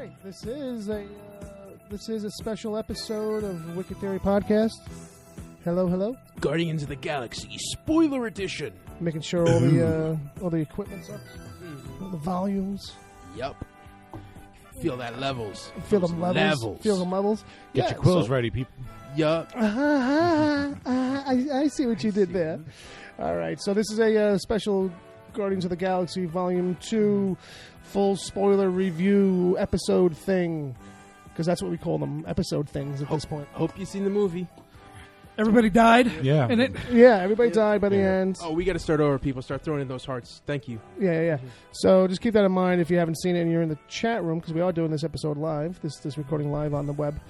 right, this is a special episode of Wicked Theory Podcast. Hello. Guardians of the Galaxy Spoiler Edition. Making sure all the equipment's up, all the volumes. Yup. Feel that levels. Feel them levels. Feel them levels. Get your quills ready, people. Yup. I see what you did there. All right, so this is a special Guardians of the Galaxy Volume 2 full spoiler review episode thing, because that's what we call them, episode things at this point. Hope you've seen the movie. Everybody died? Yeah. In it? Yeah, everybody died by the end. Oh, we got to start over, people. Start throwing in those hearts. Thank you. Yeah. So just keep that in mind if you haven't seen it and you're in the chat room, because we are doing this episode live, this recording live on the web.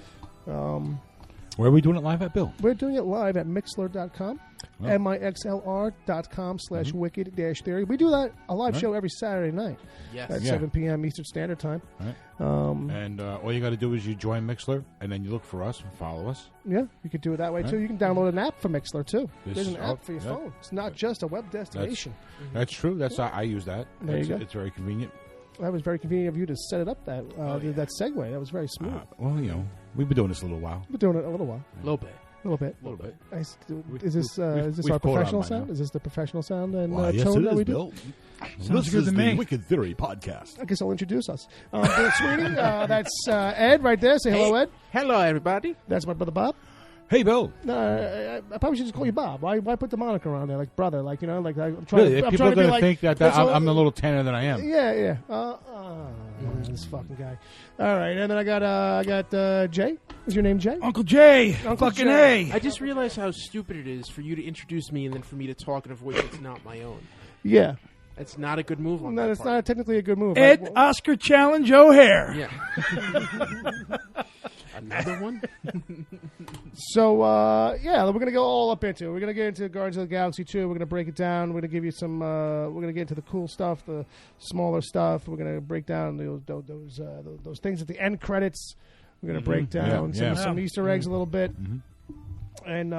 Where are we doing it live at, Bill? We're doing it live at Mixlr.com, Oh. mixlr.com/wicked-theory. We do that, a live show every Saturday night Yes. at Yeah. 7 p.m. Eastern Standard Time. Right. And all you got to do is you join Mixlr, and then you look for us and follow us. Yeah, you could do it that way, Right. too. You can download an app for Mixlr, too. There's an Oh, app for your yeah. phone. It's not just a web destination. That's true. That's I use that. There you go. It's very convenient. That was very convenient of you to set it up, that segue. That was very smooth. Well, we've been doing this a little while. We're doing it a little while. A little bit. A little bit. We- Is this we've our caught on professional by sound? now. Is this the professional sound and Yes, tone it that is, we do? Bill. Sounds good to me. Wicked Theory Podcast. I guess I'll introduce us. Bill Sweeney, that's Ed right there. Say hello, Ed. Hello, everybody. That's my brother Bob. Hey, Bill. I probably should just call you Bob. Why put the moniker on there, like brother? Like, I'm trying. Really, I'm people trying are to be going to like, think that that's all- I'm a little tanner than I am. Yeah. This fucking guy. All right, and then I got Jay. Is your name Jay? Uncle Jay. Uncle Fucking Jay. A. I just realized how stupid it is for you to introduce me and then for me to talk in a voice that's not my own. Yeah. That's not a good move on No, that it's part. not technically a good move. Ed Oscar Challenge O'Hare. Yeah. Another one? So, we're going to go all up into it. We're going to get into Guardians of the Galaxy 2. We're going to break it down. We're going to give you some, we're going to get into the cool stuff, the smaller stuff. We're going to break down those things at the end credits. We're going to break down some Easter eggs a little bit. And,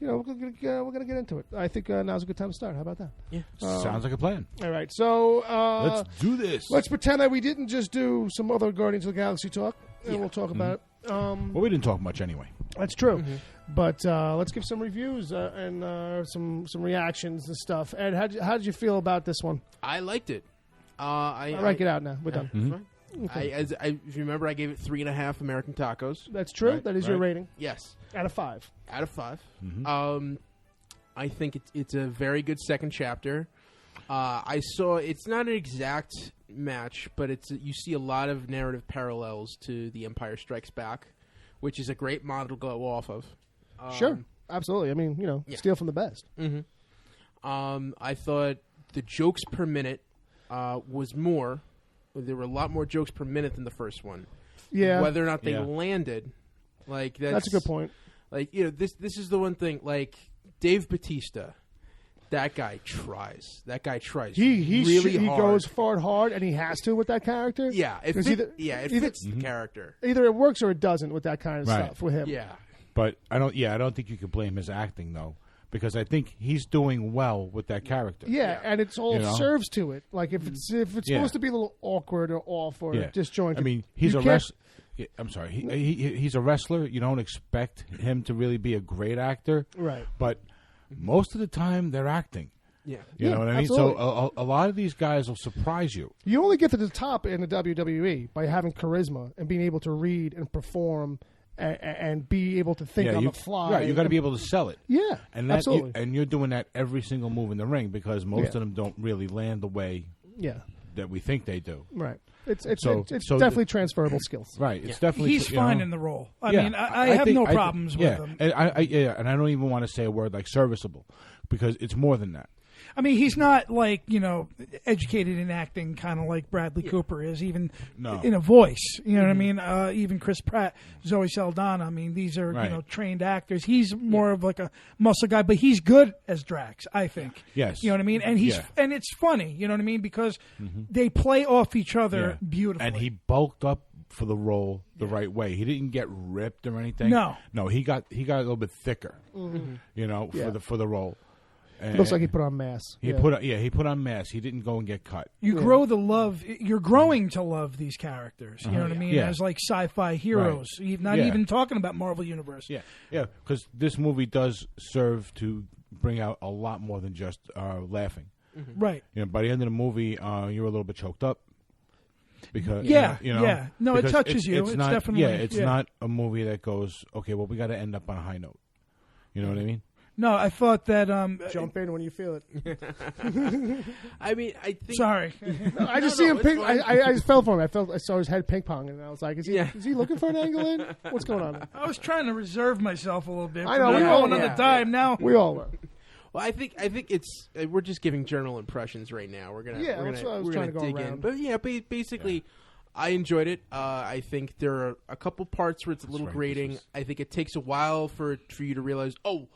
we're going to get into it. I think now's a good time to start. How about that? Yeah. Sounds like a plan. All right. So, Let's do this. let's pretend that we didn't just do some other Guardians of the Galaxy talk. And we'll talk about it. Well, we didn't talk much anyway. That's true. But let's give some reviews and some reactions and stuff. Ed, how did you feel about this one? I liked it. I rank it out now. We're done. Fine. If you remember, I gave it 3.5 American tacos. That's true. Right, That is your right. rating. Yes. Out of 5. Out of 5. I think it's a very good second chapter. I saw it's not an exact match, but you see a lot of narrative parallels to The Empire Strikes Back, which is a great model to go off of. Sure. Absolutely. I mean, steal from the best. I thought the jokes per minute was more. There were a lot more jokes per minute than the first one. Yeah. Whether or not they landed, like That's a good point. Like, this is the one thing. Like Dave Bautista, that guy tries. He really hard. goes forward hard, and he has to with that character. Yeah, it 'Cause fits the character. Either it works or it doesn't with that kind of Right. stuff with him. Yeah. But I don't think you can blame his acting, though, because I think he's doing well with that character. Yeah, and it's all serves to it. Like if it's supposed to be a little awkward or off or disjointed. I mean, he's you a can't- wrestler. I'm sorry. He's a wrestler. You don't expect him to really be a great actor, Right. But most of the time, they're acting. Yeah. You know what I mean? absolutely. So a lot of these guys will surprise you. You only get to the top in the WWE by having charisma and being able to read and perform and be able to think on the fly. Right, you got to be able to sell it. Yeah, and absolutely. And you're doing that every single move in the ring because most of them don't really land the way that we think they do. Right. It's So definitely transferable skills. Right. It's definitely He's fine in the role. I mean, I have think- no problems with him. And and I don't even want to say a word like serviceable because it's more than that. I mean, he's not like, educated in acting, kind of like Bradley Cooper is, even in a voice. You know what I mean? Even Chris Pratt, Zoe Saldana. I mean, these are trained actors. He's more of like a muscle guy, but he's good as Drax, I think. Yes. You know what I mean? And and it's funny. You know what I mean? Because they play off each other beautifully. And he bulked up for the role the right way. He didn't get ripped or anything. No, he got a little bit thicker. For the role. Looks like he put on mass. He put on mass. He didn't go and get cut. You grow the love. You're growing to love these characters. You know what I mean? As like sci-fi heroes. Right. Not even talking about Marvel Universe. Yeah, because this movie does serve to bring out a lot more than just laughing. Mm-hmm. Right. By the end of the movie, you're a little bit choked up. Because no, it touches you. It's not, definitely it's not a movie that goes, okay, well, we got to end up on a high note. You know what I mean? No, I thought that jump in when you feel it. I mean, I think. Sorry, no, I just see him ping. I just fell for him. I saw his head ping pong, and I was like, is he looking for an angle in? What's going on? I was trying to reserve myself a little bit. I know we all were. Now we all were. Well, I think it's we're just giving general impressions right now. We're gonna dig in, but basically, I enjoyed it. I think there are a couple parts where it's a little grating. I think it takes a while for you to realize, oh,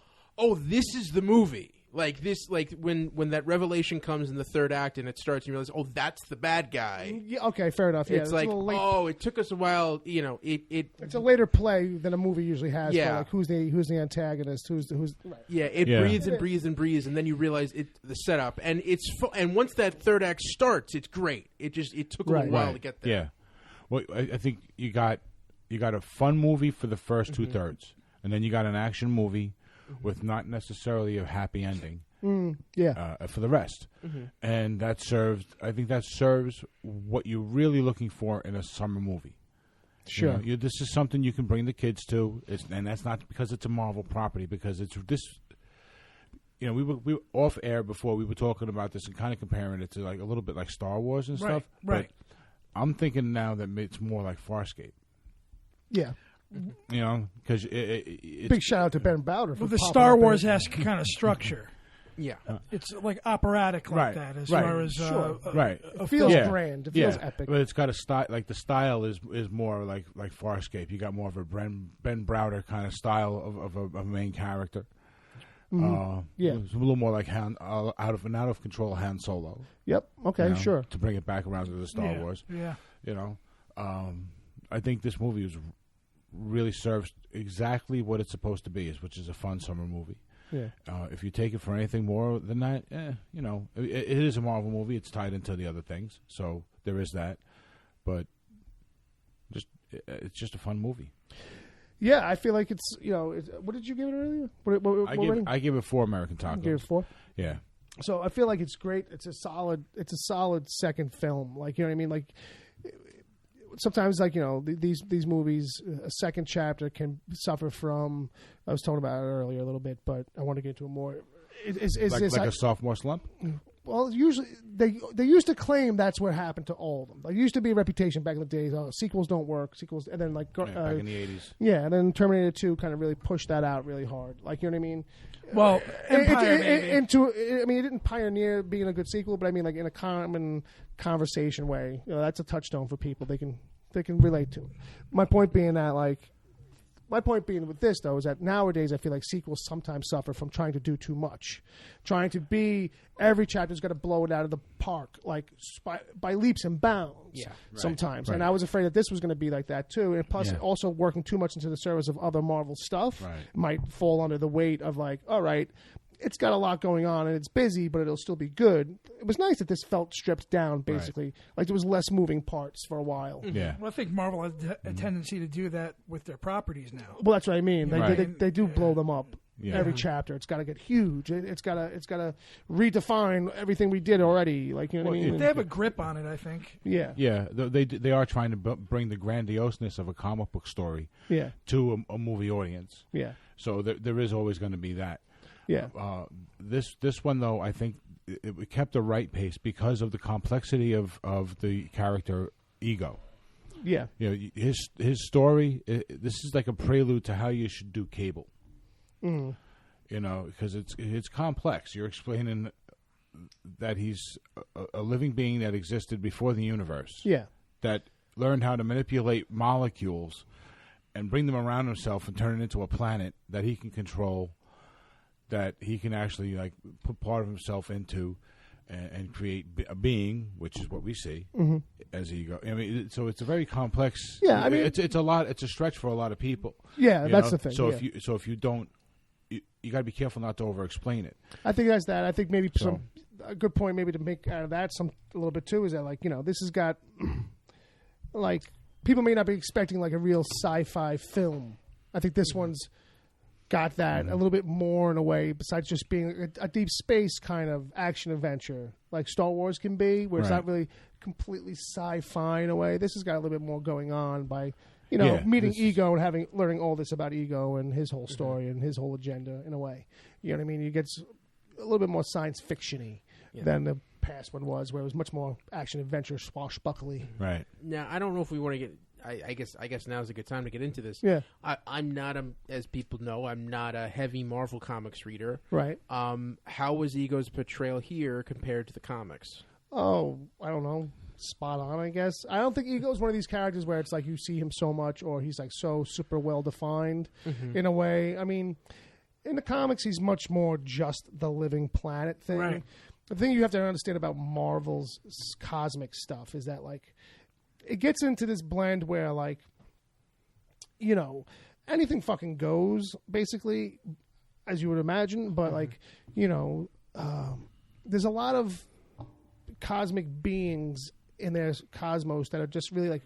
this is the movie. Like this, like when that revelation comes in the third act and it starts, and you realize, oh, that's the bad guy. Yeah, okay, fair enough. Yeah, it's like, it took us a while. It's a later play than a movie usually has. Yeah, like who's the antagonist? Who's right. Yeah, it breathes and breathes and breathes, and then you realize the setup, and and once that third act starts, it's great. It took a little while to get there. Yeah, well, I think you got a fun movie for the first 2/3, and then you got an action movie with not necessarily a happy ending. For the rest, and that serves what you're really looking for in a summer movie. Sure, this is something you can bring the kids to, and that's not because it's a Marvel property, because it's this. We were off air before, we were talking about this and kind of comparing it to like a little bit like Star Wars and stuff. Right. But I'm thinking now that it's more like Farscape. Yeah. Because it's big shout out to Ben Bowder for the Star Wars-esque kind of structure. Yeah, it's like operatic like that as far as It feels grand. It feels epic. But it's got a style. Like the style is more like Farscape. You got more of a Ben Browder kind of style of a main character. It's a little more like out of control Han Solo. Yep. Okay. Sure. To bring it back around to the Star Wars. Yeah. I think this movie really serves exactly what it's supposed to be, which is a fun summer movie. Yeah. If you take it for anything more than that, it is a Marvel movie. It's tied into the other things, so there is that. But it's just a fun movie. Yeah, I feel like it's what did you give it earlier? I give it 4 American Tacos. You gave it 4? Yeah. So I feel like it's great. It's a solid second film. Like, you know what I mean? Like, sometimes, like, these movies, a second chapter can suffer from. I was talking about it earlier a little bit, but I want to get into it more. A sophomore slump. Well, usually they used to claim that's what happened to all of them. Like, there used to be a reputation back in the days. Sequels don't work. And then back in the 80s. Yeah, and then Terminator 2 kind of really pushed that out really hard. Like, you know what I mean? Well, Empire it didn't pioneer being a good sequel, but I mean, like, in a common conversation way, that's a touchstone for people. They can relate to it. My point being with this, though, is that nowadays I feel like sequels sometimes suffer from trying to do too much, trying to be every chapter's got to blow it out of the park, like by leaps and bounds. Yeah, sometimes, and I was afraid that this was going to be like that too. And plus, also working too much into the service of other Marvel stuff might fall under the weight of like, all right, it's got a lot going on and it's busy, but it'll still be good. It was nice that this felt stripped down, basically. Like there was less moving parts for a while. Yeah. Well, I think Marvel has a tendency to do that with their properties now. Well, that's what I mean. They do blow them up every chapter. It's got to get huge. It's got to redefine everything we did already. Like, you know what I mean? They have a grip on it, I think. Yeah. Yeah. They are trying to bring the grandioseness of a comic book story to a movie audience. Yeah. So there is always going to be that. Yeah. This one, though, I think it kept the right pace because of the complexity of the character Ego. Yeah. His story. This is like a prelude to how you should do Cable. Because it's complex. You're explaining that he's a living being that existed before the universe. Yeah. That learned how to manipulate molecules and bring them around himself and turn it into a planet that he can control. That he can actually like put part of himself into and create a being, which is what we see as Ego. I mean, so it's a very complex. Yeah, I mean, it's a lot. It's a stretch for a lot of people. Yeah, that's the thing. So if you don't, you got to be careful not to over-explain it. I think that's that. I think maybe a good point maybe to make out of that a little bit too is that, like, this has got like people may not be expecting like a real sci-fi film. I think this one's got that a little bit more in a way, besides just being a deep space kind of action adventure like Star Wars can be, where it's not really completely sci-fi in a way. This has got a little bit more going on by meeting Ego and learning all this about Ego and his whole story and his whole agenda in a way. You know what I mean? It gets a little bit more science fiction-y than the past one was, where it was much more action adventure swashbuckly. Right. Now, I don't know if we want to get. I guess now's a good time to get into this. Yeah. I'm not as people know, I'm not a heavy Marvel Comics reader. Right. How was Ego's portrayal here compared to the comics? Oh, I don't know. Spot on, I guess. I don't think Ego's one of these characters where it's like you see him so much, or he's like so super well defined in a way. I mean, in the comics, he's much more just the living planet thing. Right. The thing you have to understand about Marvel's cosmic stuff is that, like, it gets into this blend where, like, anything fucking goes, basically, as you would imagine. But, like, there's a lot of cosmic beings in their cosmos that are just really, like,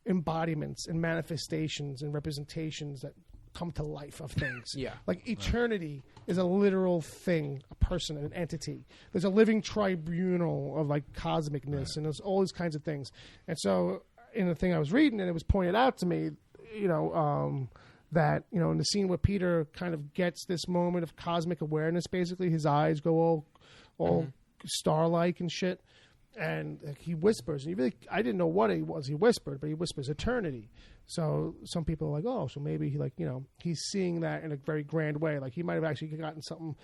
embodiments and manifestations and representations that come to life of things. Yeah. Like, eternity is a literal thing, a person, an entity. There's a living tribunal of, like, cosmicness, and there's all these kinds of things. And so, in the thing I was reading, and it was pointed out to me, that, in the scene where Peter kind of gets this moment of cosmic awareness, basically, his eyes go all star-like and shit, and he whispers, and I didn't know what it was he whispered, but he whispers eternity. So some people are like, oh, so maybe he's seeing that in a very grand way. Like, he might have actually gotten something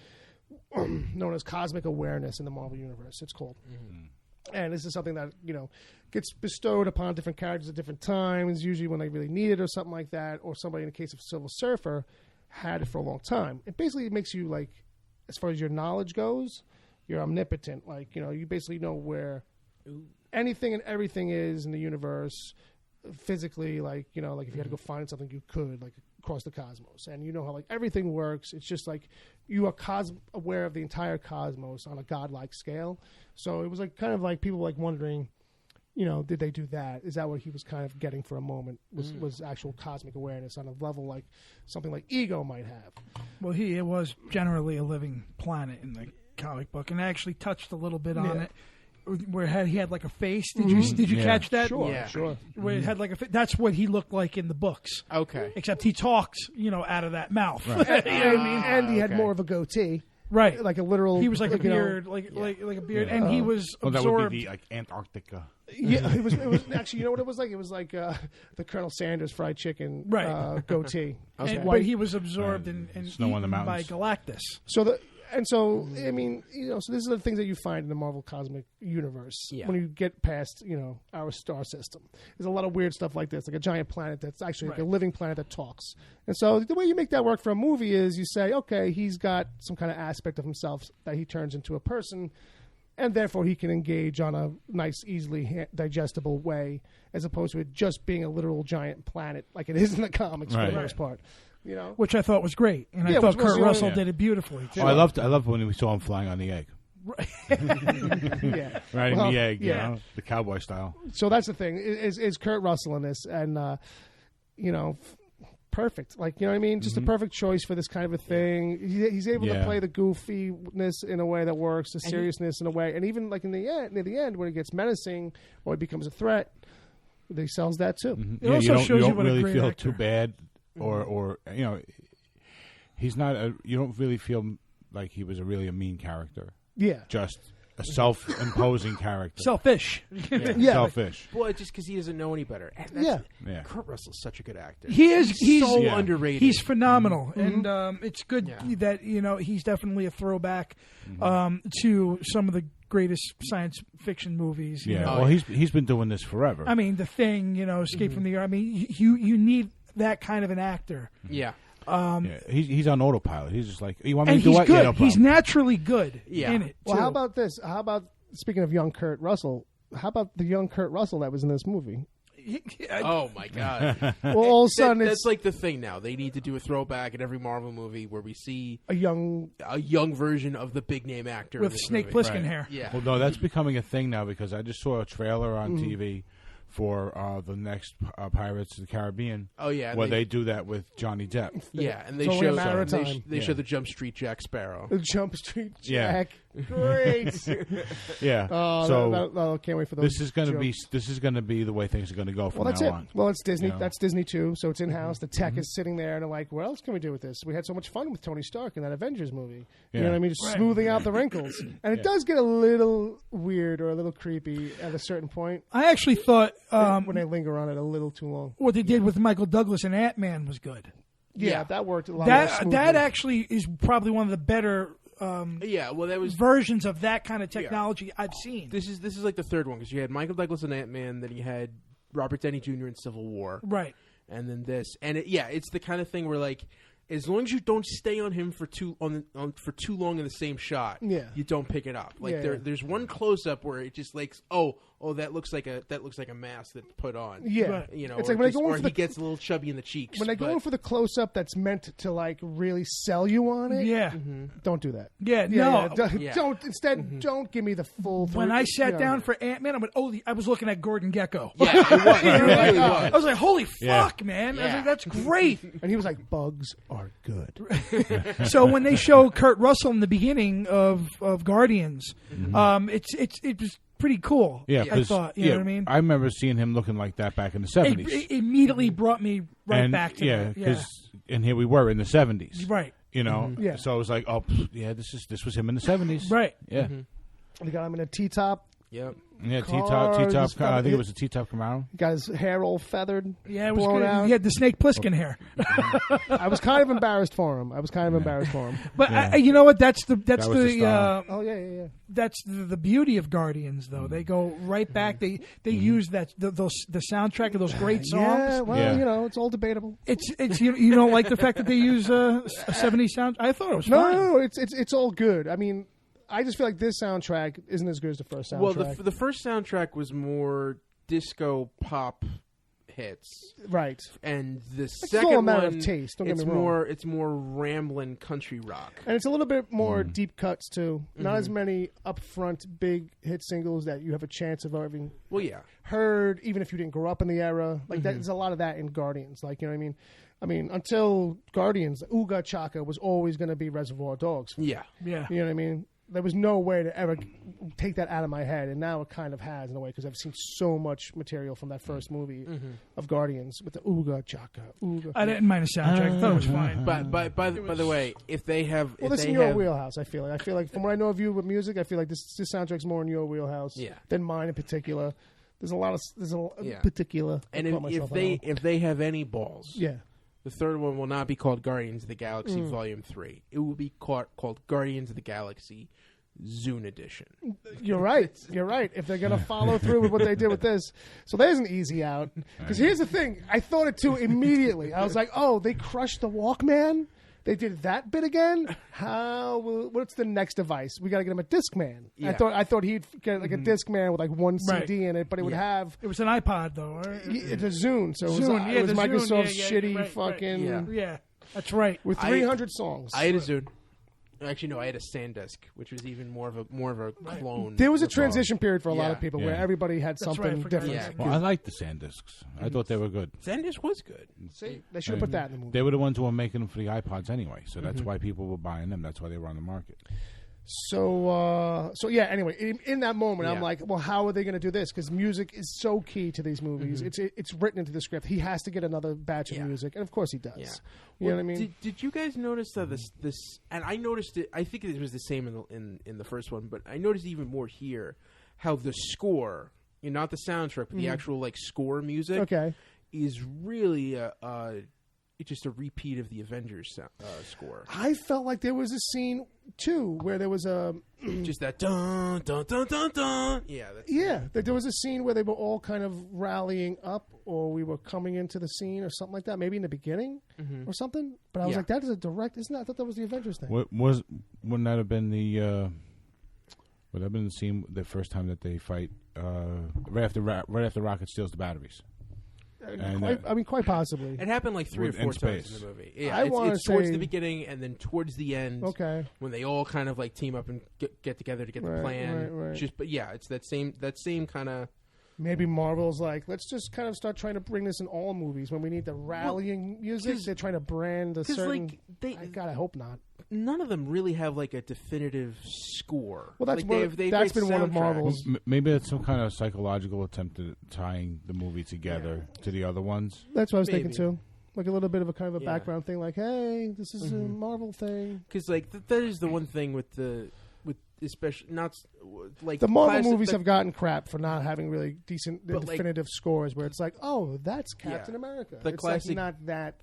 known as cosmic awareness in the Marvel Universe, it's called. And this is something that, gets bestowed upon different characters at different times, usually when they really need it or something like that, or somebody, in the case of Silver Surfer, had it for a long time. It basically makes you, like, as far as your knowledge goes, you're omnipotent. Like, you basically know where anything and everything is in the universe physically. Like, like if you had to go find something, you could, like, across the cosmos. And you know how, like, everything works. It's just, like, you are aware of the entire cosmos on a godlike scale. So it was, like, kind of like people, like, wondering, did they do that? Is that what he was kind of getting for a moment? Was actual cosmic awareness on a level like something like Ego might have? Well, it was generally a living planet in the comic book, and I actually touched a little bit on it, where he had like a face. Did you catch that? Sure, yeah. Sure. Where it had like a that's what he looked like in the books. Okay. Except he talks, out of that mouth. Right. And he had more of a goatee. Right. Like a literal... He was like a beard, like a beard, and he was absorbed. That would be the, like, Antarctica. Yeah, it was actually, you know what it was like? It was like the Colonel Sanders fried chicken goatee. Okay. But he was absorbed and Snow on the eaten by mountains. Galactus. So I mean, so this is the things that you find in the Marvel cosmic universe when you get past, our star system. There's a lot of weird stuff like this, like a giant planet that's actually like a living planet that talks. And so the way you make that work for a movie is you say, okay, he's got some kind of aspect of himself that he turns into a person, and therefore he can engage on a nice, easily digestible way, as opposed to it just being a literal giant planet like it is in the comics for the most part. Which I thought was great, and I thought Kurt Russell did it beautifully too. Oh, I loved when we saw him flying on the egg. Right. Riding the egg, the cowboy style. So that's the thing is Kurt Russell in this, and perfect. Like, you know what I mean? Just a perfect choice for this kind of a thing. He's able to play the goofiness in a way that works, the seriousness in a way, and even like near the end when it gets menacing or it becomes a threat, he sells that too. It also shows you what really a great feel actor. too bad. Or he's not. You don't really feel like he was really a mean character. Yeah, just a self-imposing character. Selfish. Selfish. Well, just because he doesn't know any better. Kurt Russell's such a good actor. He is. He's so underrated. He's phenomenal, and it's good that he's definitely a throwback to some of the greatest science fiction movies. Well, he's been doing this forever. I mean, The Thing. Escape from the Earth. I mean, you need that kind of an actor. Yeah. He's on autopilot. He's just like, you want me to do he's what? Good. Yeah, no he's naturally good in it. Well, too. how about this? How about, speaking of young Kurt Russell, how about the young Kurt Russell that was in this movie? Oh my god! Well, all of a sudden that's like the thing now. They need to do a throwback in every Marvel movie where we see a young version of the big name actor with Snake Plissken hair. Yeah. Well, no, that's becoming a thing now because I just saw a trailer on TV for the next Pirates of the Caribbean. Oh yeah, where they do that with Johnny Depp. Yeah, and they It's only show a matter of time. they show the Jump Street Jack Sparrow. The Jump Street Yeah. Jack. Great. Yeah. So I can't wait for those. This is going to be the way things are going to go from that's now it. on. Well, it's Disney. You know? That's Disney too. So it's in house. The tech is sitting there, and they're like, "What else can we do with this? We had so much fun with Tony Stark in that Avengers movie. You know what I mean? Just smoothing out the wrinkles, and it does get a little weird or a little creepy at a certain point. I actually thought when they linger on it a little too long. What they did with Michael Douglas and Ant-Man was good. Yeah, that worked a lot more smoothly. That actually is probably one of the better that was versions of that kind of technology I've seen. This is like the third one because you had Michael Douglas and Ant-Man, then you had Robert Downey Jr. in Civil War, right? And then this, and it's the kind of thing where like, as long as you don't stay on him for too long in the same shot, you don't pick it up. Like there's one close up where it just like that looks like a mask that's put on. Yeah, it's like when he gets a little chubby in the cheeks. When they go in for the close up that's meant to like really sell you on it, don't do that. Don't instead don't give me the full. When I sat down for Ant-Man, I was looking at Gordon Gekko. Yeah, it was. It really was. I was like, holy fuck, man! Yeah. I was like, that's great. And he was like, bugs are good. So when they show Kurt Russell in the beginning of Guardians, it was pretty cool. Yeah, I thought. You know what I mean? I remember seeing him looking like that back in the 70s. It immediately brought me back to that. And here we were in the 70s. Right. You know? So I was like, this was him in the 70s. Right. Yeah. We got him in a T-top. Yep. Yeah, T-top. I think it was a T-top Camaro. Got his hair all feathered. Yeah, it was blown good. out. He had the Snake Plissken hair. I was kind of embarrassed for him. But you know what? That's the oh yeah. That's the beauty of Guardians, though. They go right back. They use the soundtrack of those great songs. Yeah, well, it's all debatable. It's you don't like the fact that they use a 70s sound? I thought it was fine. No, it's all good. I mean, I just feel like this soundtrack isn't as good as the first soundtrack. Well, the first soundtrack was more disco pop hits, right? And the it's second all a matter one, of taste. Don't get me wrong. It's more rambling country rock, and it's a little bit more deep cuts too. Not as many upfront big hit singles that you have a chance of having. Well, yeah, heard even if you didn't grow up in the era. Like there's a lot of that in Guardians. Like, you know what I mean? I mean, until Guardians, Ooga Chaka was always going to be Reservoir Dogs. Yeah. You know what I mean? There was no way to ever take that out of my head, and now it kind of has in a way because I've seen so much material from that first movie of Guardians with the Ooga Chaka. I didn't mind the soundtrack; I thought it was fine. But by the way, if they have, this is your wheelhouse. I feel like from what I know of you with music, I feel like this soundtrack's more in your wheelhouse than mine in particular. There's a particular, and if they have any balls, the third one will not be called Guardians of the Galaxy Volume 3. It will be called Guardians of the Galaxy Zune Edition. You're right. If they're going to follow through with what they did with this. So there's an easy out. Because here's the thing. I thought it too immediately. I was like, oh, they crushed the Walkman? They did that bit again? What's the next device? We got to get him a Discman. Yeah. I thought he'd get like a Discman with like one CD in it, but it would have... It was an iPod, though. Right? It's a Zune. So it was Microsoft's shitty fucking... Yeah, that's right. With 300 songs. I had a Zune. Actually, no, I had a SanDisk, which was even more of a clone. There was a transition period for a lot of people where everybody had something different. Yeah. Well, I liked the SanDisks. I thought they were good. SanDisk was good. See, they should have put that in the movie. They were the ones who were making them for the iPods anyway, so that's why people were buying them. That's why they were on the market. So yeah. Anyway, in that moment, I'm like, well, how are they going to do this? Because music is so key to these movies. It's written into the script. He has to get another batch of music, and of course he does. Yeah. You know what I mean? Did you guys notice that this? And I noticed it. I think it was the same in the first one, but I noticed even more here how the score, not the soundtrack, but the actual like score music, is really it's just a repeat of the Avengers score. I felt like there was a scene too where there was a just that dun dun dun dun dun. That there was a scene where they were all kind of rallying up, or we were coming into the scene, or something like that. Maybe in the beginning or something. But I was like, that is a direct. Isn't that? I thought that was the Avengers thing. Wouldn't that have been the? Would that have been the scene the first time that they fight right after Rocket steals the batteries? Quite possibly. It happened like 3 or 4 times in the movie. Yeah, it's towards the beginning and then towards the end. Okay. When they all kind of like team up and get together to get the plan. Right. But yeah, it's that same kind of. Maybe Marvel's like, let's just kind of start trying to bring this in all movies when we need the rallying music. They're trying to brand a certain. God, I hope not. None of them really have like a definitive score. Well, that's that's been one of Marvel's. Maybe it's some kind of psychological attempt at tying the movie together to the other ones. That's what I was thinking too. Like a little bit of a kind of a background thing. Like, hey, this is a Marvel thing. Because like that is the one thing with especially not like the Marvel movies have gotten crap for not having really decent definitive scores where it's like, oh, that's Captain America. The classic, like not that.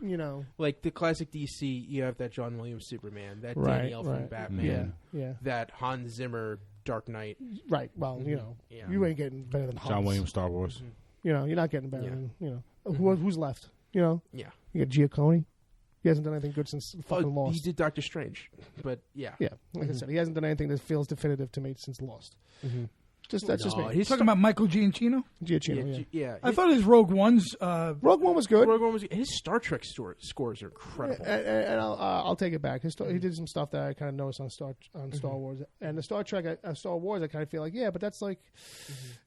You know, like the classic DC. You have that John Williams Superman, that Danny Elfman Batman, that Hans Zimmer Dark Knight. Right. Well, you know, you ain't getting better than John Williams Star Wars. You know, you're not getting better than who's left. You know, you got Giacchone. He hasn't done anything good since fucking Lost. He did Doctor Strange, but yeah. Like I said, he hasn't done anything that feels definitive to me since Lost. That's just me. He's talking about Michael Giacchino. Yeah. I thought his Rogue One's. Rogue One was good. His Star Trek scores are incredible. And I'll take it back. He did some stuff that I kind of noticed on Star Wars, and the Star Wars. I kind of feel like but that's like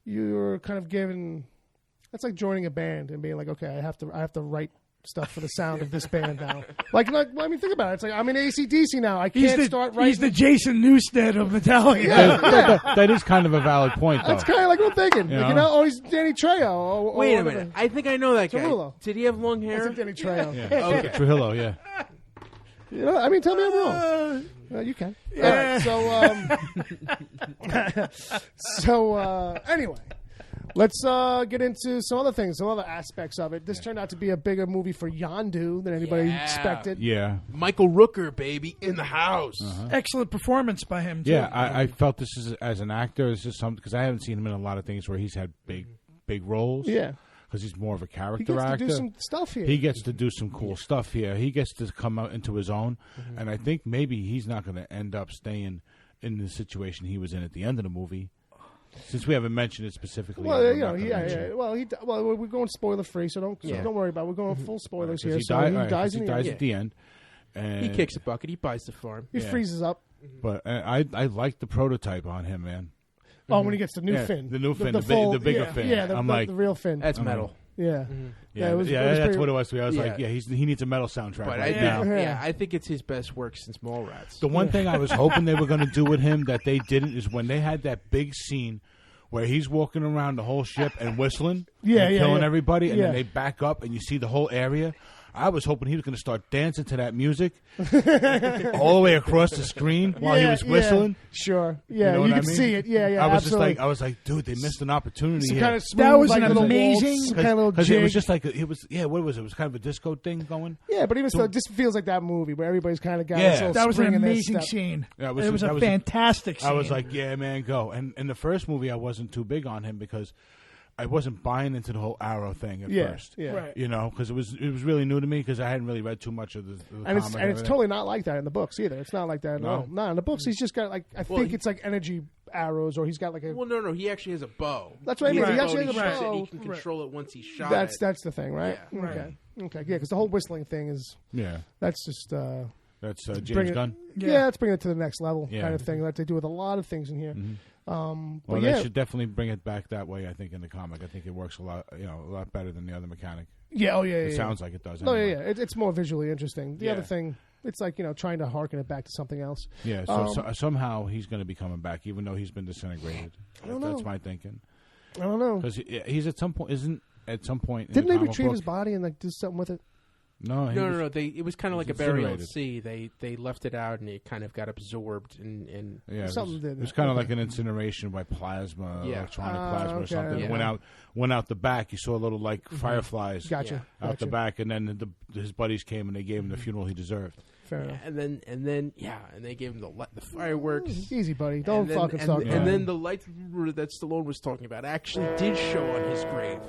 you're kind of given. That's like joining a band and being like, okay, I have to write stuff for the sound of this band now. Like, I mean, think about it. It's like I'm in AC/DC now. I can't start writing. He's the Jason Newsted of Metallica. That is kind of a valid point, though. That's kind of like what I'm thinking. He's Danny Trejo. Wait a minute. I think I know that guy. Trujillo. Did he have long hair? That's Danny Trejo. Okay. Trujillo, yeah. You know, I mean, tell me I'm wrong. You can. Yeah. All right, so anyway. Let's get into some other things, some other aspects of it. This turned out to be a bigger movie for Yondu than anybody expected. Yeah. Michael Rooker, baby, in the house. Excellent performance by him, too. Yeah, I felt this is, as an actor, this is something, because I haven't seen him in a lot of things where he's had big roles. Yeah. Because he's more of a character actor. He gets to do some stuff here. He gets to do some cool stuff here. He gets to come out into his own. And I think maybe he's not going to end up staying in the situation he was in at the end of the movie. Since we haven't mentioned it specifically. Well, Well, we're going spoiler free, so don't worry about it. We're going full spoilers here. He dies at the end. And he kicks a bucket. He buys the farm. He freezes up. But I like the prototype on him, man. Oh, when he gets the new fin. The new fin, the bigger fin. Yeah, the real fin. That's metal. Yeah. That's what it was. I was like, he needs a metal soundtrack now. I think it's his best work since Mallrats. The one thing I was hoping they were going to do with him that they didn't is when they had that big scene where he's walking around the whole ship and whistling and killing everybody, and then they back up and you see the whole area. I was hoping he was going to start dancing to that music all the way across the screen while he was whistling. Sure. Yeah, you can see it. Yeah, I was absolutely. I was like, dude, they missed an opportunity here. Kind of smooth, that was like an amazing kind of little because jig. it was just like what was it? It was kind of a disco thing going. Yeah, but even still, it just feels like that movie where everybody's kind of got that was an amazing scene. Yeah, it was a fantastic scene. I was like, yeah, man, go. And in the first movie, I wasn't too big on him because I wasn't buying into the whole Arrow thing at first. Yeah, right. You know, because it was really new to me because I hadn't really read too much of the and comic. It's totally not like that in the books either. It's not like that at all. No, in the books he's just got like I think it's like energy arrows, or he's got like a. Well, no, he actually has a bow. That's what I mean. He actually has a bow. He can control it once he's shot. That's the thing, right? Yeah. Okay. Yeah, because the whole whistling thing is. Yeah. That's just. That's James Gunn. Yeah, let's bring it to the next level, kind of thing, like they do with a lot of things in here. Well, they should definitely bring it back that way. I think in the comic, I think it works a lot better than the other mechanic. Yeah, It sounds like it does. Anyway. Oh yeah. It's more visually interesting. The other thing, it's like trying to harken it back to something else. Yeah. So somehow he's going to be coming back, even though he's been disintegrated. I don't know. That's my thinking. I don't know because he's at some point Didn't they retrieve his body and like do something with it? No. It was kind of like a burial at sea. They left it out and it kind of got absorbed and something did. It was kind of like an incineration by plasma, electronic plasma or something. It went out the back. You saw a little like fireflies. Out the back, and then his buddies came and they gave him the funeral he deserved. Fair enough. And then they gave him the fireworks. Easy, buddy. Don't fucking start. And then the light that Stallone was talking about actually did show on his grave.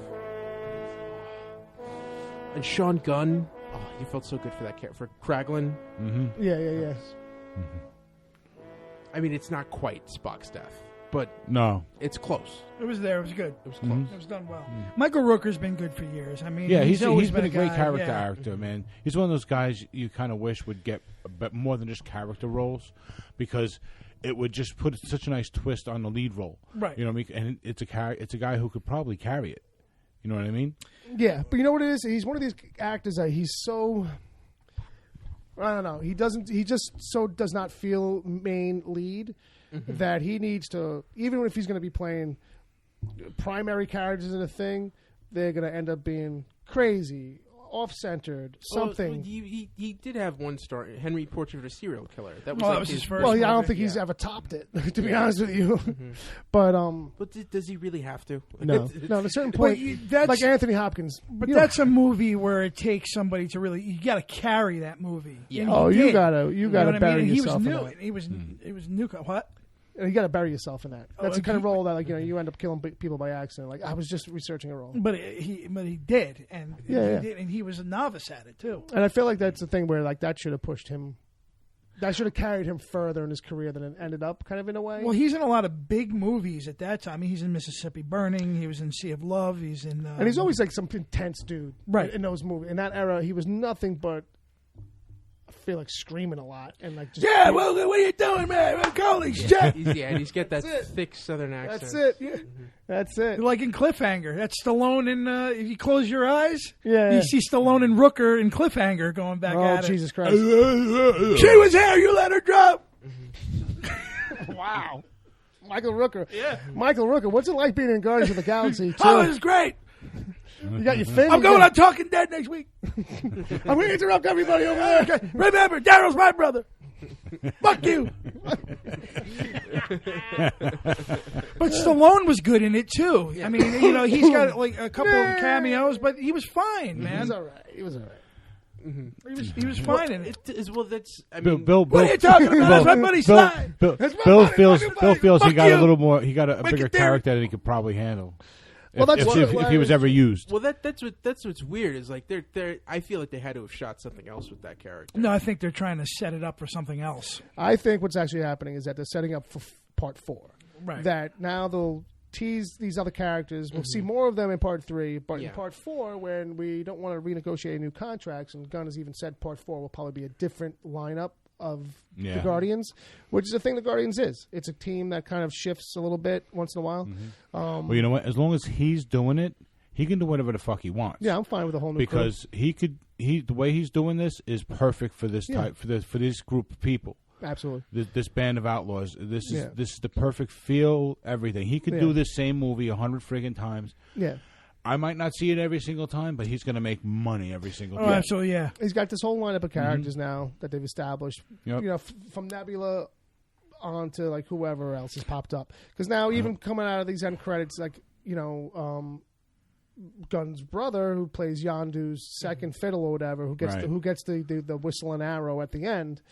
And Sean Gunn. Oh, you felt so good for that character, for Kraglin. Mm-hmm. Yeah. I mean, it's not quite Spock's death. but No. it's close. It was there. It was good. It was close. It was done well. Michael Rooker's been good for years. I mean, Yeah, he's always been a great guy, character yeah. actor, man. He's one of those guys you kind of wish would get a bit more than just character roles, because it would just put such a nice twist on the lead role. Right. You know what I mean? And it's a guy who could probably carry it. You know what I mean? Yeah, but you know what it is? He's one of these actors that he's so... I don't know. He just so does not feel main lead that he needs to, even if he's going to be playing primary characters in a thing, they're going to end up being crazy, off-centered, something. Well, he did have one star, Henry Portrait of a Serial Killer. That was, that was his first. Well, yeah, I don't movie. think he's ever topped it, to be honest with you. But does he really have to? no, at a certain point, that's- like Anthony Hopkins. But you that's a movie where it takes somebody to really. You got to carry that movie. Yeah. And know, he you did. gotta You know what I bury mean? yourself He in was new. that. He was new. What? You got to bury yourself in that. That's the kind of he- role that, like, you end up killing people by accident. Like, I was just researching a role. But he did, and Yeah. he did, and he was a novice at it too. And I feel like that's the thing where, like, that should have pushed him. That should have carried him further in his career than it ended up, kind of in a way. Well, he's in a lot of big movies at that time. I mean, he's in Mississippi Burning. He was in Sea of Love. He's in. And he's always like some intense dude, Right. In those movies, in that era, he was nothing but. I feel like screaming a lot and like just. Yeah, well, what are you doing, man? Holy shit! He's got that That's it. thick Southern accent. That's it. Yeah. That's it. Like in Cliffhanger, that's Stallone in. If you close your eyes, Yeah. you see Stallone and Rooker in Cliffhanger going back Oh, at Jesus Christ! it. She was here. You let her drop. Wow. Michael Rooker. Yeah. Michael Rooker. What's it like being in Guardians of the Galaxy? Too? Oh, it's great. You got your thing. I'm going on Talking Dead next week. I'm going to interrupt everybody over there. Okay. Remember, Daryl's my brother. Fuck you. But Stallone was good in it too. I mean, he's got like a couple of cameos, but he was fine, man. He was all right. He was fine in it. That's. I Bill, mean, Bill, What are you talking about? That's my buddy Sly. Bill That's my Bill buddy, feels fucking Bill buddy. feels he Fuck got you. a little more. He got a Wicked bigger Darren. character than he could probably handle. Well, that's if he was ever used. Well, that's what's weird is like they're. I feel like they had to have shot something else with that character. No, I think they're trying to set it up for something else. I think what's actually happening is that they're setting up for part 4. Right. That now they'll tease these other characters. We'll see more of them in part 3, but Yeah. in part 4, when we don't want to renegotiate new contracts, and Gunn has even said part 4 will probably be a different lineup of the Guardians, which is the thing the Guardians is. It's a team that kind of shifts a little bit once in a while. Well, you know what? As long as he's doing it, he can do whatever the fuck he wants. Yeah, I'm fine with the whole new because the way he's doing this is perfect for this type for this group of people. crew. Absolutely. This band of outlaws. This Yeah. is the perfect feel. Everything he could do this same movie 100 friggin' times. Yeah. I might not see it every single time, but he's going to make money every single Oh, time. absolutely, yeah. He's got this whole lineup of characters now that they've established. Yep. You know, from Nebula on to like whoever else has popped up. Because now, even coming out of these end credits, like Gunn's brother, who plays Yondu's second fiddle or whatever, who gets the whistle and arrow at the end.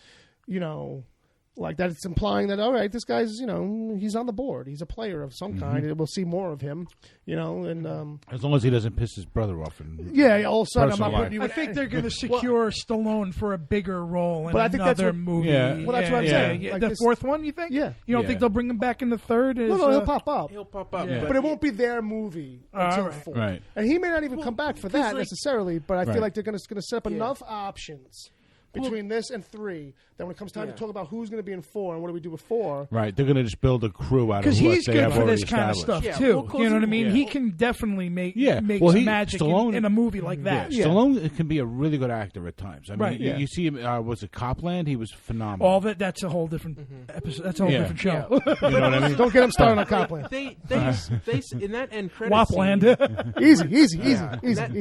Like that, it's implying that all right, this guy's he's on the board. He's a player of some kind. We'll see more of him. And as long as he doesn't piss his brother off. all of a sudden I'm not putting you. I think they're going to secure Stallone for a bigger role in But I think that's another what- movie. Yeah. Well, that's what I'm saying. Yeah. Like The this- fourth one, you think? Yeah. You don't Yeah. think they'll bring him back in the third? No, he'll pop up. He'll pop up, Yeah. But it won't be their movie until all right. 4. Right. And he may not even come back for that like- necessarily, but I feel Right. like they're going to set up enough options between this and 3 that when it comes time to talk about who's going to be in 4 and what do we do with 4. Right. They're going to just build a crew out of Because what he's they good have for already this kind of established. stuff, Yeah, too. well, You know what I mean? yeah. He can definitely make Well, some magic Stallone- in a movie like that. Yeah. Stallone can be a really good actor at times. I mean, Right, you see him. Was it Copland? He was phenomenal. All that's a whole different episode. That's a whole Yeah. different show. You know what I mean? Don't get him started on Copland. They in that end credit Wapland. Easy.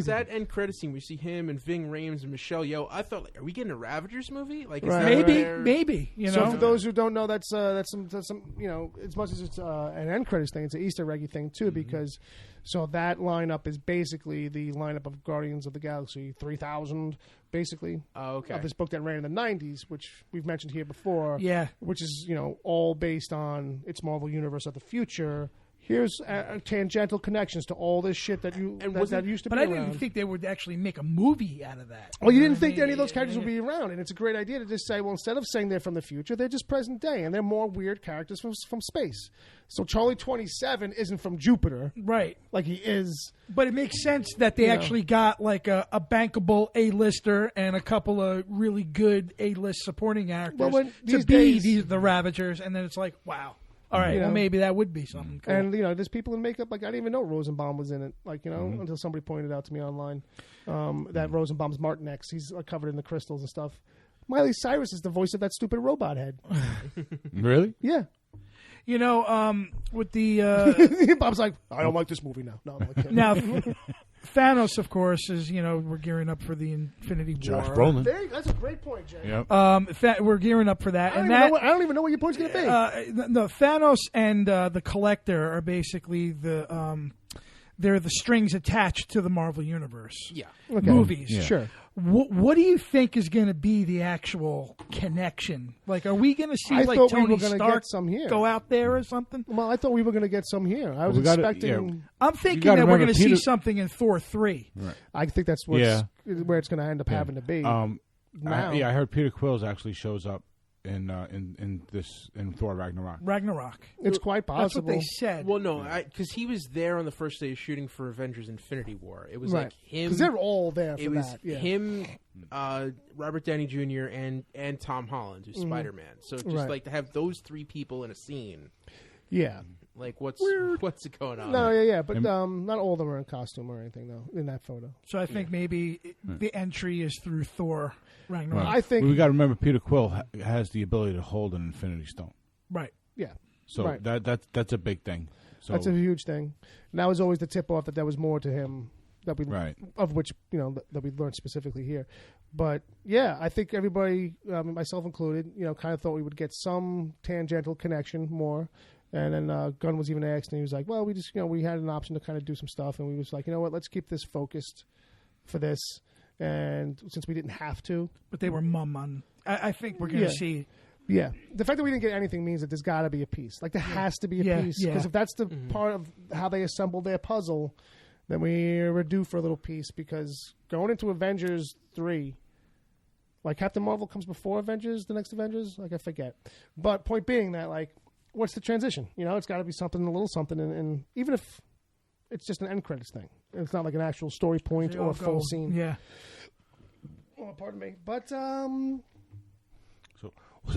That end credit scene, we see him and Ving Rhames and Michelle Yeoh. I thought, like, are we getting a Ravagers movie? Like, is Right. that Maybe, where- maybe. You So know, for those who don't know, that's some as much as it's an end credits thing, it's an Easter eggy thing too, because that lineup is basically the lineup of Guardians of the Galaxy 3000, basically. Oh, okay. Of this book that ran in the 90s, which we've mentioned here before. Yeah. Which is all based on its Marvel Universe of the future. here's tangential connections to all this shit that used to be around. But I didn't think they would actually make a movie out of that. Well, you didn't think any of those characters would be around, and it's a great idea to just say, well, instead of saying they're from the future, they're just present day, and they're more weird characters from space. So Charlie 27 isn't from Jupiter, right? Like he is. But it makes sense that they actually got like a bankable A-lister and a couple of really good A-list supporting actors to be the Ravagers, and then it's like, wow. All right, well, maybe that would be something cool. And, there's people in makeup, like, I didn't even know Rosenbaum was in it, like, until somebody pointed out to me online that Rosenbaum's Martin X. He's covered in the crystals and stuff. Miley Cyrus is the voice of that stupid robot head. Really? Yeah. With the... Bob's like, I don't like this movie now. No, I'm kidding. Now, Thanos, of course, is, we're gearing up for the Infinity War. Josh Brolin. That's a great point, Jay. Yep. We're gearing up for that. I don't even know what your point's going to be. No, Thanos and the Collector are basically they're the strings attached to the Marvel Universe. Yeah. Okay. Movies. Yeah. Sure. What do you think is going to be the actual connection? Like, are we going to see Tony Stark go out there or something? Well, I thought we were going to get some here. I was expecting. I'm thinking that we're going to see something in Thor 3. Right. I think that's where it's going to end up having to be. I heard Peter Quills actually shows up in Thor Ragnarok. It's quite possible. That's what they said. Well, no, because he was there on the first day of shooting for Avengers Infinity War. It was like him. Because they're all there for it was that. Yeah. him, Robert Downey Jr., and Tom Holland, who's Spider-Man. So just like to have those three people in a scene. Yeah. Like, what's going on? No, yeah. But not all of them are in costume or anything, though, in that photo. So I think maybe the entry is through Thor Ragnarok. I think we got to remember Peter Quill has the ability to hold an Infinity Stone. Right. Yeah. So that's a big thing. So that's a huge thing. And that was always the tip off that there was more to him that we of which that we learned specifically here. But yeah, I think everybody, myself included, kind of thought we would get some tangential connection more. And then Gunn was even asked, and he was like, "Well, we just we had an option to kind of do some stuff, and we was like, you know what, let's keep this focused for this." And since we didn't have to, but they were mum on. I think we're going to see. Yeah, the fact that we didn't get anything means that there's got to be a piece. Like there has to be a piece because if that's the part of how they assembled their puzzle, then we're due for a little piece. Because going into Avengers 3, like Captain Marvel comes before Avengers, the next Avengers, like I forget. But point being that like, what's the transition? It's got to be something, a little something, and even if it's just an end credits thing, it's not like an actual story point or a full scene. Yeah. Oh, pardon me, but So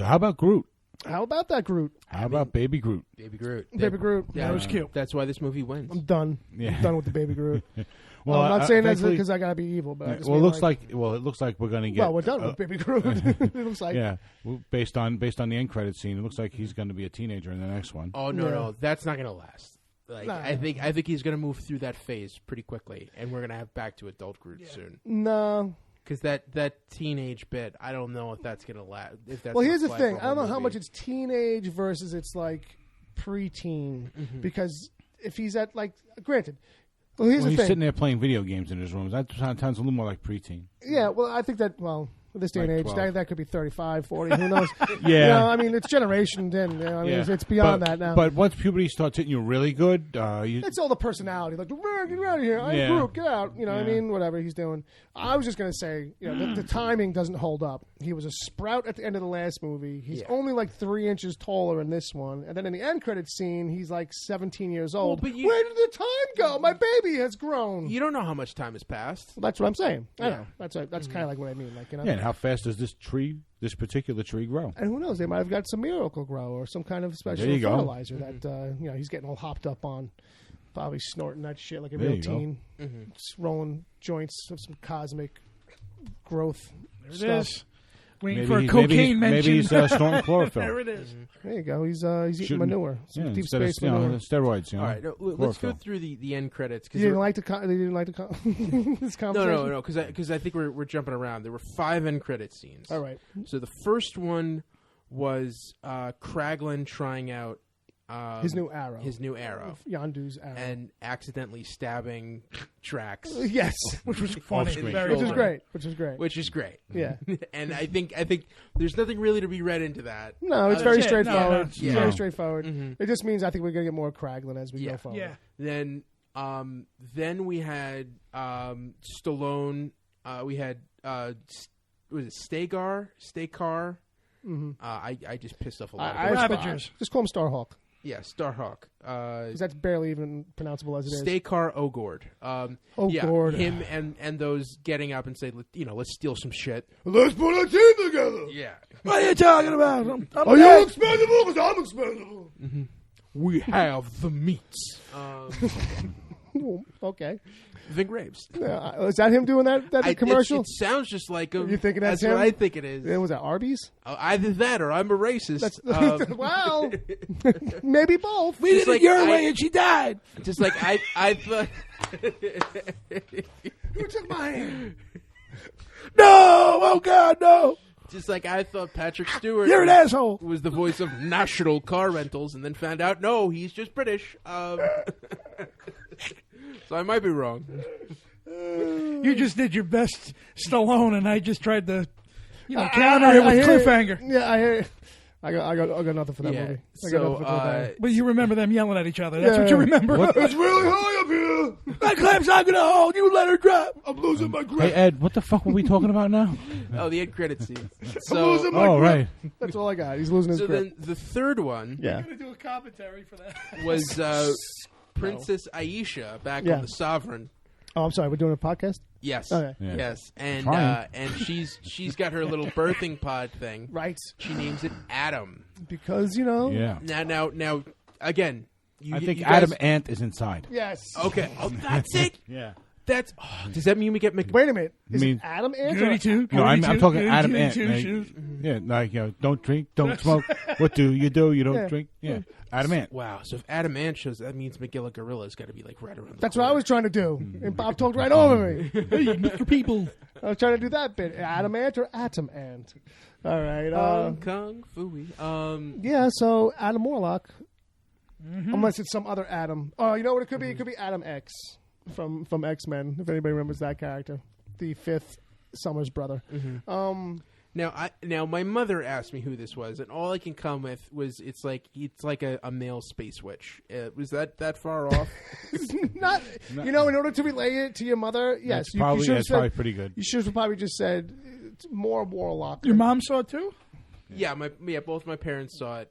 how about Groot? How about that Groot? How about Baby Groot? Baby Groot. Baby Groot. Yeah, that was cute. That's why this movie wins. I'm done. Yeah. I'm done with the Baby Groot. Well, I'm not saying that because I gotta be evil, but I just it looks like we're gonna get. Well, we're done with Baby Groot. It looks like. Yeah, based on the end credit scene, it looks like he's going to be a teenager in the next one. Oh no, that's not gonna last. Like I think he's gonna move through that phase pretty quickly, and we're gonna have back to adult Groot soon. No. Because that teenage bit, I don't know if that's gonna last. Well, here's the thing: I don't know how much it's teenage versus it's like preteen. Because if he's at granted, here's the thing: he's sitting there playing video games in his room. That sounds a little more like preteen. Yeah, well, I think that this day and age, that could be 35, 40, who knows? Yeah. I mean, it's generation 10. It's beyond that now. But once puberty starts hitting you really good, it's all the personality. Like, get out of here. I'm Groot. Get out. I mean, whatever he's doing. I was just going to say, the timing doesn't hold up. He was a sprout at the end of the last movie. He's only like 3 inches taller in this one. And then in the end credits scene, he's like 17 years old. Where did the time go? My baby has grown. You don't know how much time has passed. Well, that's what I'm saying. I know. That's kind of like what I mean. And how fast does this particular tree grow? And who knows? They might have got some miracle grow or some kind of special fertilizer that he's getting all hopped up on. Probably snorting that shit like a real teen. Just rolling joints of some cosmic growth stuff. It is. Waiting for a cocaine mention. Maybe he's snorting chlorophyll. There it is. There you go. He's eating manure. Some deep space manure. Steroids. All right, let's go through the end credits. They didn't like this conversation? No. Because I think we're jumping around. There were 5 end credit scenes. All right. So the first one was Kraglin trying out his new arrow. Yondu's arrow. And accidentally stabbing Drax. Yes. Which was funny. Which is great. Yeah. And I think there's nothing really to be read into that. No, it's very straightforward. It's very straightforward. It just means I think we're going to get more Kraglin as we go forward. Yeah. Then we had Stallone. We had was it Stakar? Mm-hmm. I just pissed off a lot of Ravagers. Just call him Starhawk. Yeah, Starhawk. Because that's barely even pronounceable as it is. Stakar Ogord. Ogord. Him and those getting up and say, let's steal some shit. Let's put a team together. Yeah. What are you talking about? Are you expendable? Because I'm expendable. Mm-hmm. We have the meats. Okay. Vin Graves. Is that him doing that commercial? It sounds just like him. You thinking that's him? What I think it is. Was that Arby's? Either that or I'm a racist. Well, maybe both. We did it your way and she died. Just like I thought. Who took my hand? No! Oh, God, no! Just like I thought Patrick Stewart You're an asshole. Was the voice of National Car Rentals and then found out, no, he's just British. So I might be wrong. You just did your best Stallone, and I just tried to, counter it with cliffhanger. Yeah, I hear you. I got nothing for that movie. But you remember them yelling at each other. That's what you remember. It's really high up here. That clamp's not going to hold. You let her drop. I'm losing my grip. Hey, Ed, what the fuck were we talking about now? The end credit scene. I'm losing my grip. Right. That's all I got. He's losing his grip. So then the third one I'm going to do a commentary for that. Was Princess Aisha back on the Sovereign. Oh, I'm sorry. We're doing a podcast? Yes. Okay. Yeah. Yes. And she's got her little birthing pod thing. Right. She names it Adam. Because, Yeah. Now again, I think Adam Ant is inside. Yes. Okay. Oh, that's it. Yeah. Does that mean we get Wait a minute. Is it Adam Ant? No, I'm talking Adam Ant. Don't drink, don't smoke. What do? You don't drink. Yeah. Adam Ant. Wow. So if Adam Ant shows, that means McGilla Gorilla's got to be like right around the That's corner. what I was trying to do. And Bob talked right over me. Hey, Mr. People. I was trying to do that bit. Adam Ant or Atom Ant? All right. Kung Fu. Yeah, so Adam Warlock. Unless it's some other Adam. Oh, you know what it could be? It could be Adam X from X-Men, if anybody remembers that character. The fifth Summers brother. Now my mother asked me who this was, and all I can come with was it's like a male space witch. Was that far off? Not, in order to relay it to your mother, yes, That's probably pretty good. You should have probably just said it's more Warlock. Your mom saw it too? Yeah, both my parents saw it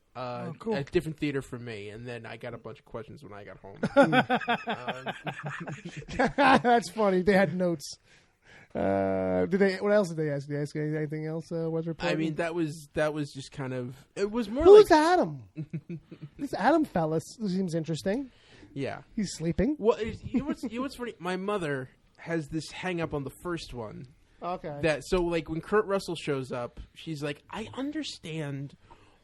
cool. at a different theater from me, and then I got a bunch of questions when I got home. That's funny. They had notes. Did they? What else did they ask? Did they ask anything else? Was reported? I mean, that was just kind of. It was more. Who's like Adam? This Adam fella seems interesting. Yeah, he's sleeping. Well, you know what's funny? My mother has this hang up on the first one. Okay. So like when Kurt Russell shows up, she's like, I understand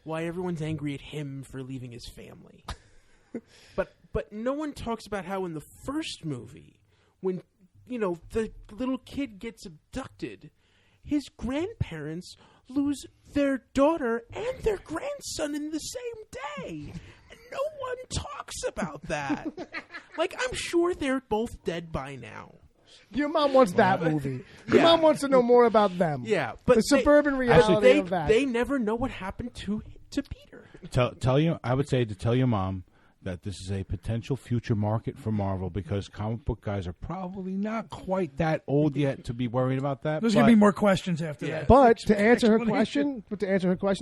why everyone's angry at him for leaving his family, but no one talks about how in the first movie when the little kid gets abducted, his grandparents lose their daughter and their grandson in the same day. And no one talks about that. Like, I'm sure they're both dead by now. Your mom wants that movie. Your mom wants to know more about them. Yeah, but the suburban reality of that. They never know what happened to Peter. I would say to tell your mom that this is a potential future market for Marvel because comic book guys are probably not quite that old yet to be worried about that. There's going to be more questions after that. But to answer her question,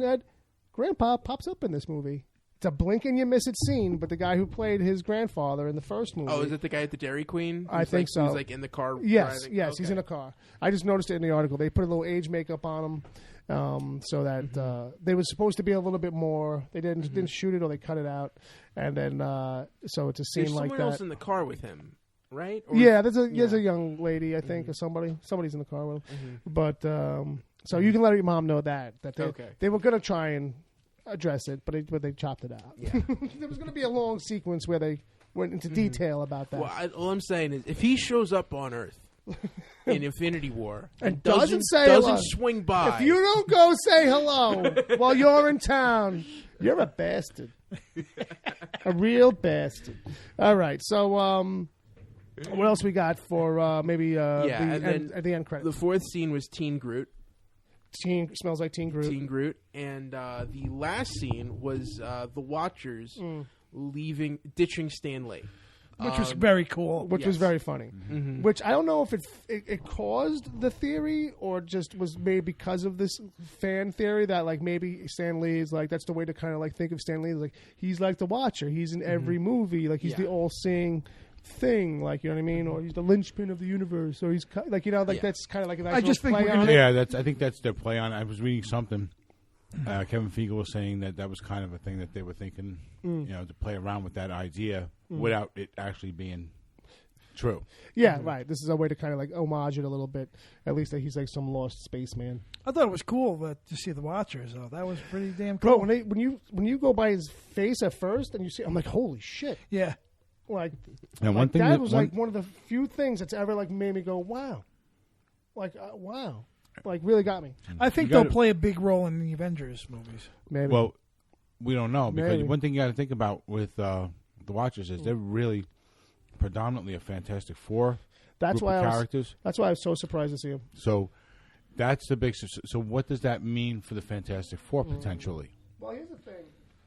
Ed, Grandpa pops up in this movie. It's a blink and you miss it scene, but the guy who played his grandfather in the first movie. Oh, is it the guy at the Dairy Queen? I think so. Who's like in the car Yes, driving? yes, Okay. he's in a car. I just noticed it in the article. They put a little age makeup on him. So that they were supposed to be a little bit more. They didn't shoot it or they cut it out, and then so it's a scene There's like someone that. else in the car with him, right? Or There's a young lady I think or somebody's in the car with him. But so you can let your mom know that they were gonna try and address it, but they chopped it out. Yeah. There was gonna be a long sequence where they went into detail about that. Well, all I'm saying is if he shows up on Earth in Infinity War and doesn't say hello. swing by. If you don't go say hello while you're in town, You're a bastard. A real bastard. All right, so what else we got for maybe at the end credits? The fourth scene was Teen Groot. Smells like Teen Groot. Teen Groot. And the last scene was the Watchers ditching Stan Lee. Which was very cool. Which was very funny. Mm-hmm. Which I don't know if it caused the theory or just was made because of this fan theory that like maybe Stan Lee is like, that's the way to kind of like think of Stan Lee. Like he's like the Watcher. He's in every movie. Like he's the all-seeing thing, like, you know what I mean, or he's the linchpin of the universe, or he's like, you know, like that's kind of like a nice I just think play we're on gonna, it. I think that's their play on it. I was reading something. Kevin Feige was saying that was kind of a thing that they were thinking, you know, to play around with that idea without it actually being true. Yeah, right. This is a way to kind of like homage it a little bit. At least that he's like some lost spaceman. I thought it was cool to see the Watchers, though. That was pretty damn cool. Bro, when you go by his face at first and you see, I'm like, holy shit. Yeah. Like, and one thing that was like one of the few things that's ever like made me go, wow. Like, wow. Like, really got me. I think they'll play a big role in the Avengers movies. Maybe. Well, we don't know because Maybe. one thing you got to think about with the Watchers is they're really predominantly a Fantastic Four that's group of characters. That's why I was so surprised to see him. So that's the big. So what does that mean for the Fantastic Four potentially? Well, here's the thing.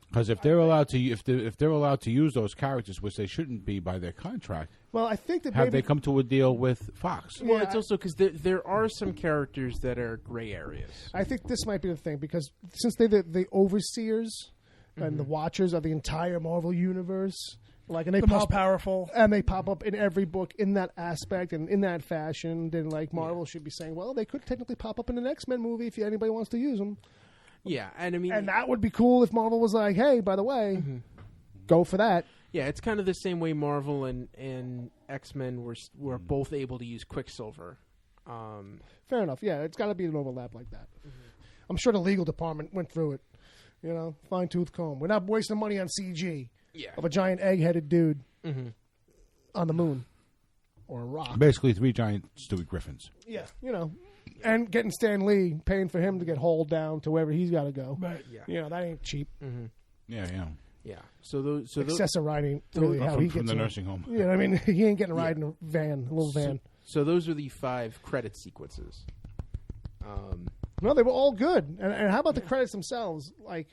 Because if they're allowed to, if they're allowed to use those characters, which they shouldn't be by their contract, well, I think that have they come to a deal with Fox? Well, it's also because there are some characters that are gray areas. I think this might be the thing because since they're the overseers and the watchers of the entire Marvel universe, like, and they the most powerful, and they pop up in every book in that aspect and in that fashion, then like Marvel should be saying, well, they could technically pop up in an X-Men movie if anybody wants to use them. Yeah, and I mean, and that would be cool if Marvel was like, hey, by the way, go for that. Yeah, it's kind of the same way Marvel and X-Men were both able to use Quicksilver. Fair enough. Yeah, it's got to be an overlap like that. I'm sure the legal department went through it. You know, fine-tooth comb. We're not wasting money on CG of a giant egg-headed dude on the moon or a rock. Basically, 3 giant Stewie Griffins. Yeah, you know. And getting Stan Lee, paying for him to get hauled down to wherever he's got to go. Right. Yeah. You know, that ain't cheap. Yeah. So those Accessoride ain't really how he gets from the nursing home. You know what I mean? He ain't getting a ride in a van, a little van. So those are the 5 credit sequences. No, they were all good. And how about the credits themselves? Like,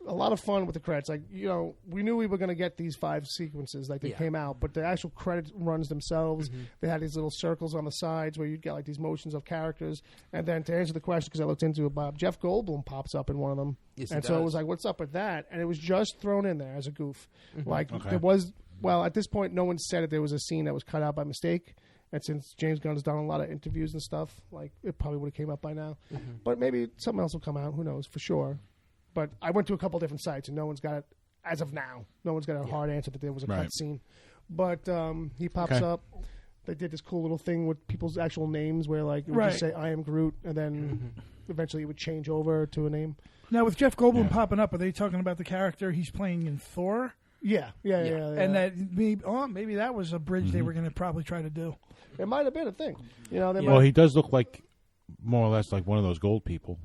a lot of fun with the credits. Like, you know, we knew we were going to get these 5 sequences, like they came out, but the actual credit runs themselves, they had these little circles on the sides where you'd get like these motions of characters. And then to answer the question, because I looked into it, Bob, Jeff Goldblum pops up in one of them. Yes, and so it was like, what's up with that? And it was just thrown in there as a goof. Like, Okay. there was, well, at this point, no one said that there was a scene that was cut out by mistake. And since James Gunn has done a lot of interviews and stuff, like, it probably would have came up by now. But maybe something else will come out. Who knows? For sure. But I went to a couple different sites, and no one's got it, as of now, no one's got a hard answer that there was a cut scene. But he pops up. They did this cool little thing with people's actual names where, like, it would just say, I am Groot, and then eventually it would change over to a name. Now, with Jeff Goldblum popping up, are they talking about the character he's playing in Thor? Yeah. And that maybe that was a bridge they were going to probably try to do. It might have been a thing. You know, Well, he does look like, more or less, like one of those gold people.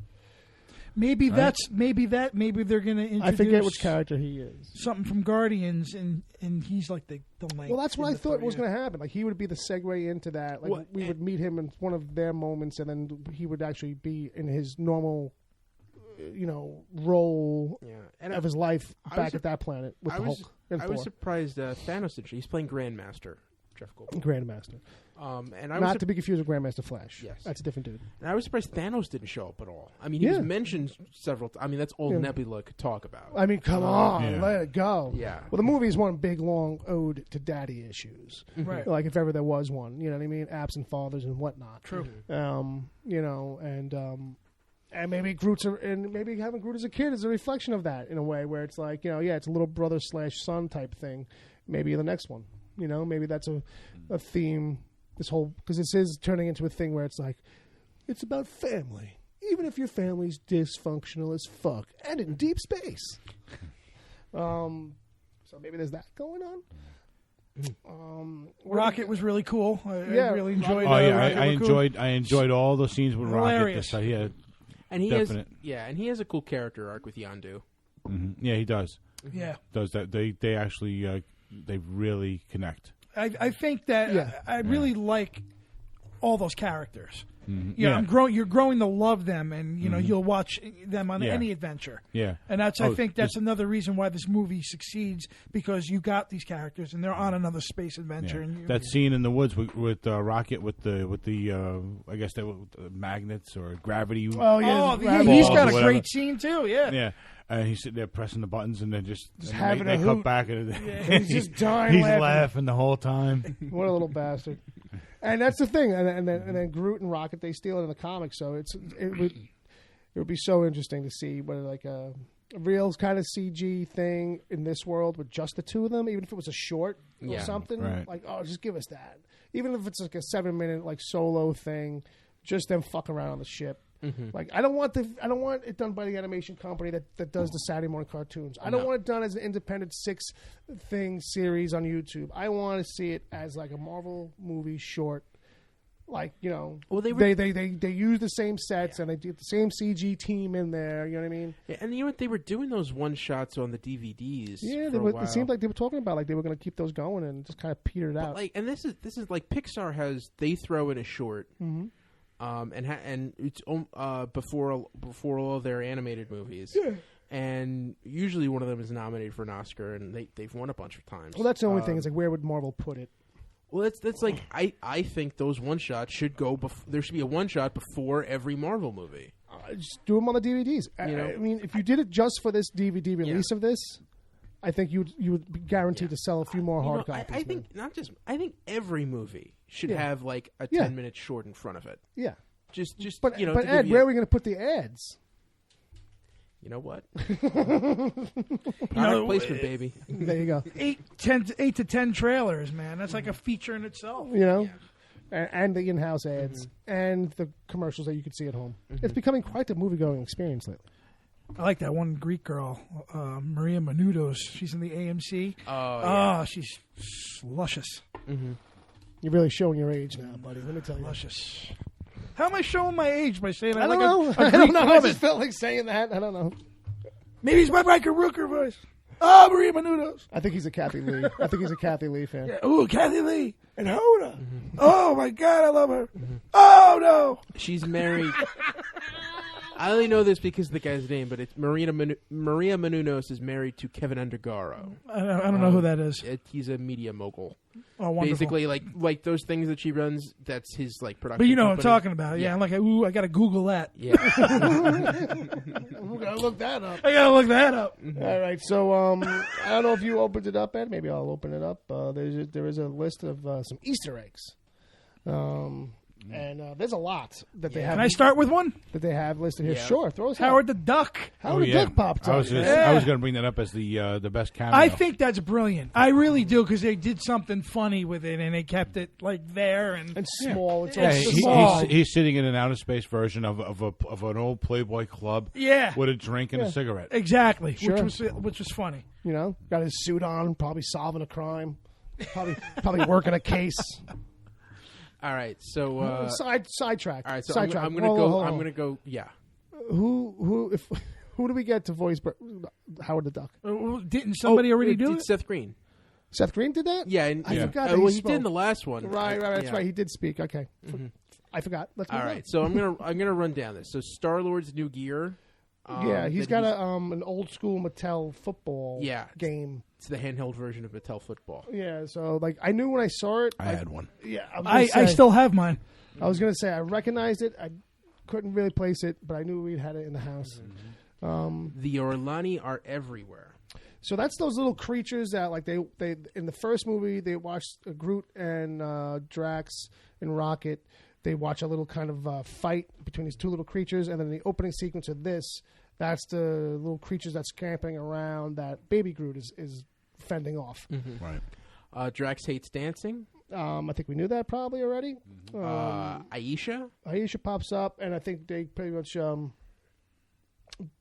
Maybe maybe they're going to introduce. I forget which character he is. Something from Guardians, and he's like the link. Well, that's what I thought was going to happen. Like, he would be the segue into that. Like, we would meet him in one of their moments, and then he would actually be in his normal, you know, role of his life back at that planet with the Hulk and Thor. I was surprised Thanos did. He's playing Grandmaster, Jeff Goldblum. Grandmaster. And I Not to be confused with Grandmaster Flash. Yes. That's a different dude. And I was surprised Thanos didn't show up at all. I mean, he was mentioned several times. I mean, that's all Nebula could talk about. I mean, come on, let it go. Yeah. Well, the movie is one big, long ode to daddy issues. Right. Like, if ever there was one. You know what I mean? Absent fathers and whatnot. True. You know, and maybe maybe having Groot as a kid is a reflection of that in a way where it's like, you know, it's a little brother / son type thing. Maybe the next one. You know, maybe that's a theme. This whole, because this is turning into a thing where it's like, it's about family, even if your family's dysfunctional as fuck and in deep space. So maybe there's that going on. Rocket was really cool. I really enjoyed. I enjoyed all the scenes with Hilarious. Rocket. And he has a cool character arc with Yondu. Yeah, he does. Yeah. Does that? They actually they really connect. I think that I really like all those characters. Yeah. You're growing to love them, and you'll watch them on any adventure. Yeah, and I think that's another reason why this movie succeeds, because you got these characters and they're on another space adventure. Yeah. And that scene in the woods with Rocket with the I guess they were magnets or gravity. Oh yeah, he's got a great scene too. Yeah, yeah. And he's sitting there pressing the buttons, and then just having they a cut hoot. back, and he's just dying. He's laughing the whole time. What a little bastard! And that's the thing. And then Groot and Rocket, they steal it in the comics, so it would be so interesting to see whether like a real kind of CG thing in this world with just the two of them, even if it was a short or something. Right. Like, oh, just give us that. Even if it's like a 7-minute like solo thing, just them fucking around on the ship. Like I don't want it done by the animation company that does the Saturday morning cartoons. I don't want it done as an independent 6-thing series on YouTube. I want to see it as like a Marvel movie short. Like, well, they use the same sets and they do the same CG team in there. You know what I mean? Yeah, and you know what? They were doing those one shots on the DVDs. Yeah, it seemed like they were talking about like they were going to keep those going and just kind of petered out. Like, and this is like Pixar they throw in a short. And it's before all of their animated movies. Yeah. And usually one of them is nominated for an Oscar, and they've won a bunch of times. Well, that's the only thing. Is like, where would Marvel put it? Well, that's like I think those one shots should go. There should be a one shot before every Marvel movie. Just do them on the DVDs. I mean, if you did it just for this DVD release of this, I think you would be guaranteed to sell a few more hard copies. I think I think every movie should have like a 10-minute short in front of it. Yeah. Just but Ed, where are we going to put the ads? You know what? Product placement, baby. There you go. 8 to 10 trailers, man. That's like a feature in itself. And the in-house ads and the commercials that you could see at home. It's becoming quite the movie-going experience lately. I like that one Greek girl, Maria Menounos. She's in the AMC. Oh, she's luscious. You're really showing your age now, buddy. Let me tell you. Luscious. How am I showing my age by saying I don't like know. I don't know. I just felt like saying that. I don't know. Maybe it's my Michael Rooker voice. Oh, Maria Menounos. I think he's a Kathy Lee. I think he's a Kathy Lee fan. Yeah. Ooh, Kathy Lee and Hoda. Oh my God, I love her. Oh no, she's married. I only know this because of the guy's name, but it's Maria Menounos is married to Kevin Undergaro. I don't know who that is. He's a media mogul. Oh, wonderful. Basically, like those things that she runs, that's his like production. But you know company. what I'm talking about. Yeah, I'm like, ooh, I got to Google that. Yeah. We're going to look that up. I got to look that up. All right, so I don't know if you opened it up, Ed. Maybe I'll open it up. There is a list of some Easter eggs. And there's a lot that they have. Can I start with one? That they have listed here. Yeah. Sure, throw us Howard the Duck. Howard the Duck popped up. I was going to bring that up as the best cameo. I think that's brilliant. I really do, because they did something funny with it, and they kept it like there and small. It's small. He's sitting in an outer space version of an old Playboy club. Yeah. With a drink and a cigarette. Exactly. Sure. Which was funny. Got his suit on, probably solving a crime, probably working a case. All right, so sidetrack. All right, so sidetrack. I'm gonna go. Yeah. Who do we get to voice Howard the Duck? Didn't somebody already do it? Seth Green. Seth Green did that? Yeah, I forgot. Well, he did in the last one. Right. That's right. He did speak. Okay, I forgot. Let's move all right. So I'm gonna run down this. So Star-Lord's new gear. He's got an old school Mattel football game. It's the handheld version of Mattel football. Yeah, so like I knew when I saw it. I had one. Yeah, I still have mine. I was gonna say I recognized it. I couldn't really place it, but I knew we had it in the house. The Orlani are everywhere. So that's those little creatures that like they in the first movie they watched Groot and Drax and Rocket. They watch a little kind of fight between these two little creatures, and then the opening sequence of this, that's the little creatures that's camping around that Baby Groot is fending off. Right. Drax hates dancing. I think we knew that probably already. Aisha pops up, and I think they pretty much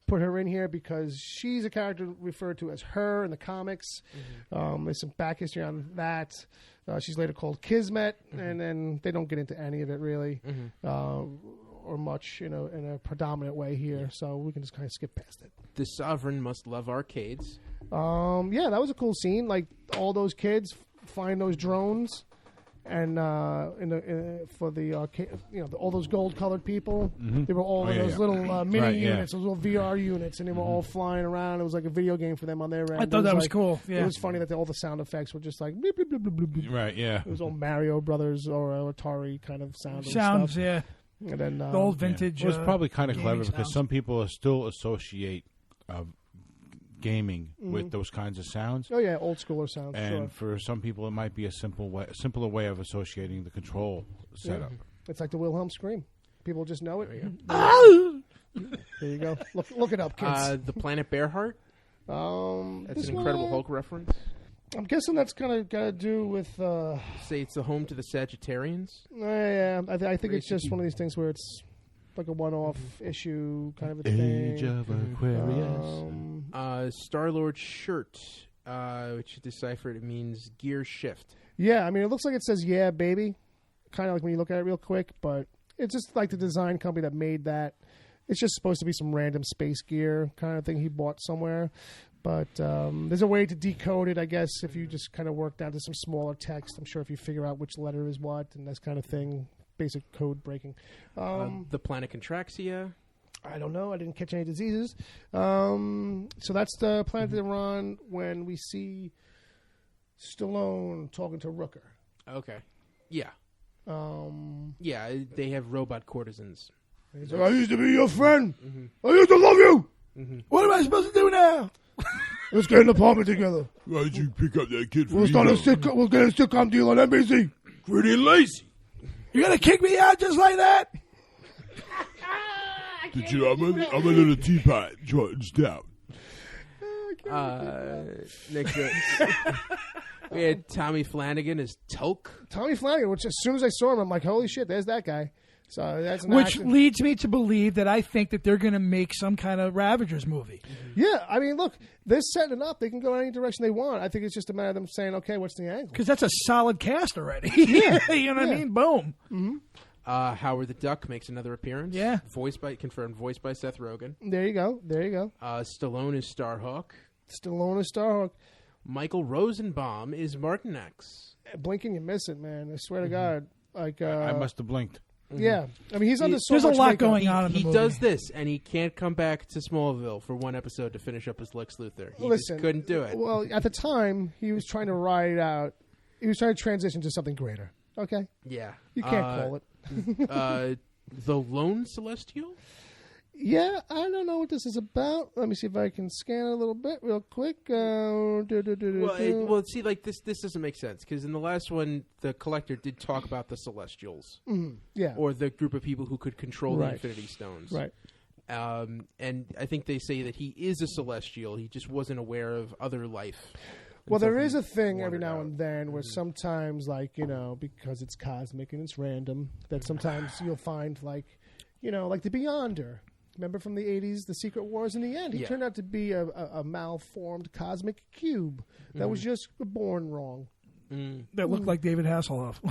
put her in here because she's a character referred to as her in the comics. There's some back history on that. She's later called Kismet, and then they don't get into any of it really. or much, in a predominant way here. So we can just kind of skip past it. The Sovereign must love arcades. Yeah, that was a cool scene. Like all those kids find those drones, and for the arcade, all those gold-colored people, they were all in those little mini units, those little VR units, and they were all flying around. It was like a video game for them on their end. I thought that was cool. Yeah. It was funny that all the sound effects were just like bleep, bleep, bleep, bleep, bleep, bleep. Right. Yeah. It was all Mario Brothers or Atari kind of sounds. Stuff. Yeah. And then the old vintage. It was probably kind of clever because sounds. some people still associate gaming with those kinds of sounds. Oh yeah, old schooler sounds. And for some people, it might be a simpler way of associating the control setup. Yeah. It's like the Wilhelm scream. People just know it. There you go. Look it up, kids. The Planet Bearheart. That's an Incredible Hulk reference. I'm guessing that's kind of got to do with. Say it's the home to the Sagittarians. Yeah, I think it's just one of these things where it's like a one-off issue kind of a thing. Age of Aquarius. Star-Lord's shirt, which you deciphered, it means gear shift. Yeah, I mean, it looks like it says "Yeah, baby," kind of like when you look at it real quick, but it's just like the design company that made that. It's just supposed to be some random space gear kind of thing he bought somewhere. But there's a way to decode it, I guess, if you just kind of work down to some smaller text. I'm sure if you figure out which letter is what and this kind of thing, basic code breaking. The planet Contraxia. I don't know. I didn't catch any diseases. So that's the planet they're on when we see Stallone talking to Rooker. Okay. Yeah. Yeah, they have robot courtesans. He's like, I used to be your friend. I used to love you. What am I supposed to do now? Let's get an apartment together. Why did you pick up that kid? We'll get a sitcom deal on NBC. Pretty and lazy. You're gonna kick me out just like that? Did you? I'm a little teapot, short and stout. Next up, we had Tommy Flanagan as Tulk. Tommy Flanagan, which as soon as I saw him, I'm like, holy shit, there's that guy. So that's which leads me to believe that I think that they're going to make some kind of Ravagers movie. Yeah, I mean, look, they're setting it up. They can go any direction they want. I think it's just a matter of them saying, okay, what's the angle? Because that's a solid cast already. Yeah. You know what I mean? Boom. Mm-hmm. Howard the Duck makes another appearance. Yeah. Voiced by Seth Rogen. There you go. Stallone is Starhawk. Michael Rosenbaum is Martin X. Blinking, you miss it, man. I swear to God. Like I must have blinked. Yeah, I mean, he's under so There's much a lot makeup. going on in the movie. He does this, and he can't come back to Smallville for one episode to finish up his Lex Luthor. He just couldn't do it. Well, at the time, he was trying to ride it out. He was trying to transition to something greater. Okay? Yeah. You can't call it. The Lone Celestial? Yeah, I don't know what this is about. Let me see if I can scan it a little bit real quick. Well, see, like this doesn't make sense because in the last one, the Collector did talk about the Celestials, yeah, or the group of people who could control the Infinity Stones, right? And I think they say that he is a Celestial. He just wasn't aware of other life. Well, there is a thing every now and then where sometimes, like, because it's cosmic and it's random, that sometimes you'll find, like, like the Beyonder. Remember from the 80s, The Secret Wars? In the end, he turned out to be a malformed cosmic cube that was just born wrong. That looked like David Hasselhoff.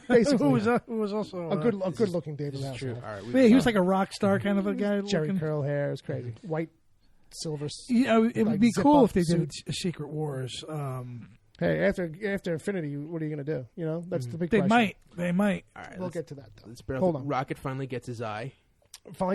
Basically. who was also a good-looking David Hasselhoff. True. All right, yeah, he was like a rock star kind of a guy. Jerry curl hair. It was crazy. White, silver. It would be cool if they did a Secret Wars. Hey, after Infinity, what are you going to do? That's the big question. They might. All right, we'll get to that, though. Let's hold on. Rocket finally gets his eye. So